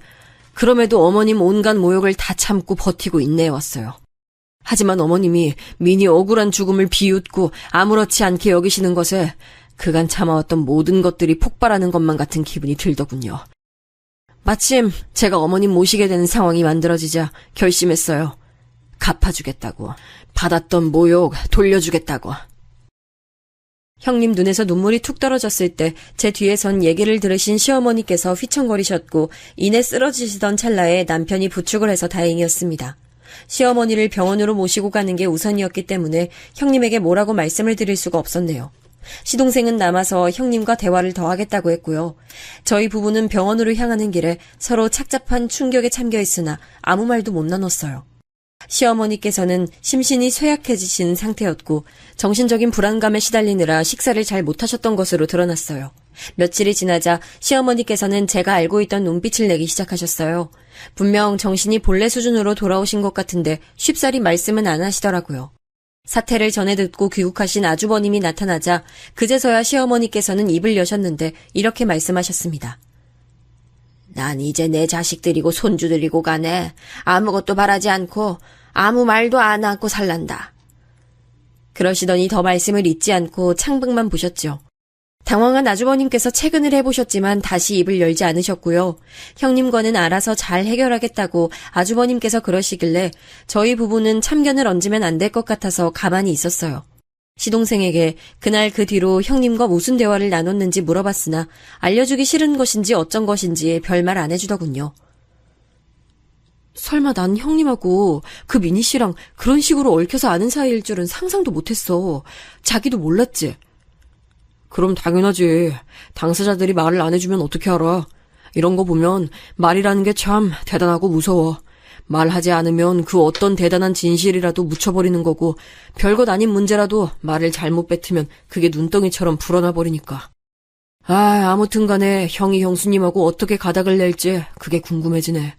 그럼에도 어머님 온갖 모욕을 다 참고 버티고 인내해왔어요. 하지만 어머님이 민이 억울한 죽음을 비웃고 아무렇지 않게 여기시는 것에 그간 참아왔던 모든 것들이 폭발하는 것만 같은 기분이 들더군요. 마침 제가 어머님 모시게 되는 상황이 만들어지자 결심했어요. 갚아주겠다고. 받았던 모욕 돌려주겠다고. 형님 눈에서 눈물이 툭 떨어졌을 때 제 뒤에선 얘기를 들으신 시어머니께서 휘청거리셨고 이내 쓰러지시던 찰나에 남편이 부축을 해서 다행이었습니다. 시어머니를 병원으로 모시고 가는 게 우선이었기 때문에 형님에게 뭐라고 말씀을 드릴 수가 없었네요. 시동생은 남아서 형님과 대화를 더 하겠다고 했고요. 저희 부부는 병원으로 향하는 길에 서로 착잡한 충격에 잠겨있으나 아무 말도 못 나눴어요. 시어머니께서는 심신이 쇠약해지신 상태였고 정신적인 불안감에 시달리느라 식사를 잘 못하셨던 것으로 드러났어요. 며칠이 지나자 시어머니께서는 제가 알고 있던 눈빛을 내기 시작하셨어요. 분명 정신이 본래 수준으로 돌아오신 것 같은데 쉽사리 말씀은 안 하시더라고요. 사태를 전해 듣고 귀국하신 아주버님이 나타나자 그제서야 시어머니께서는 입을 여셨는데 이렇게 말씀하셨습니다. 난 이제 내 자식들이고 손주들이고 가네. 아무것도 바라지 않고 아무 말도 안 하고 살란다. 그러시더니 더 말씀을 잇지 않고 창밖만 보셨죠. 당황한 아주버님께서 체근을 해보셨지만 다시 입을 열지 않으셨고요. 형님과는 알아서 잘 해결하겠다고 아주버님께서 그러시길래 저희 부부는 참견을 얹으면 안 될 것 같아서 가만히 있었어요. 시동생에게 그날 그 뒤로 형님과 무슨 대화를 나눴는지 물어봤으나 알려주기 싫은 것인지 어쩐 것인지 별말 안 해주더군요. 설마 난 형님하고 그 미니 씨랑 그런 식으로 얽혀서 아는 사이일 줄은 상상도 못했어. 자기도 몰랐지? 그럼 당연하지. 당사자들이 말을 안 해주면 어떻게 알아. 이런 거 보면 말이라는 게 참 대단하고 무서워. 말하지 않으면 그 어떤 대단한 진실이라도 묻혀버리는 거고 별것 아닌 문제라도 말을 잘못 뱉으면 그게 눈덩이처럼 불어나 버리니까. 아무튼 간에 형이 형수님하고 어떻게 가닥을 낼지 그게 궁금해지네.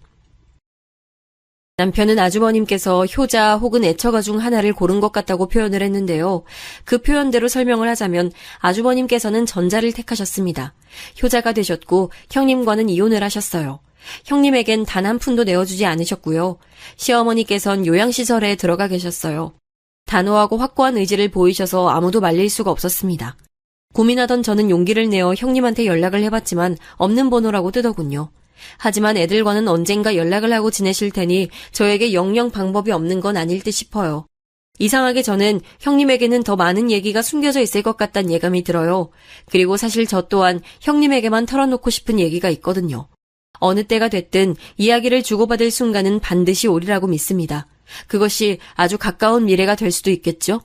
남편은 아주버님께서 효자 혹은 애처가 중 하나를 고른 것 같다고 표현을 했는데요. 그 표현대로 설명을 하자면 아주버님께서는 전자를 택하셨습니다. 효자가 되셨고 형님과는 이혼을 하셨어요. 형님에겐 단 한 푼도 내어주지 않으셨고요. 시어머니께선 요양시설에 들어가 계셨어요. 단호하고 확고한 의지를 보이셔서 아무도 말릴 수가 없었습니다. 고민하던 저는 용기를 내어 형님한테 연락을 해봤지만 없는 번호라고 뜨더군요. 하지만 애들과는 언젠가 연락을 하고 지내실 테니 저에게 영영 방법이 없는 건 아닐 듯 싶어요. 이상하게 저는 형님에게는 더 많은 얘기가 숨겨져 있을 것 같다는 예감이 들어요. 그리고 사실 저 또한 형님에게만 털어놓고 싶은 얘기가 있거든요. 어느 때가 됐든 이야기를 주고받을 순간은 반드시 오리라고 믿습니다. 그것이 아주 가까운 미래가 될 수도 있겠죠?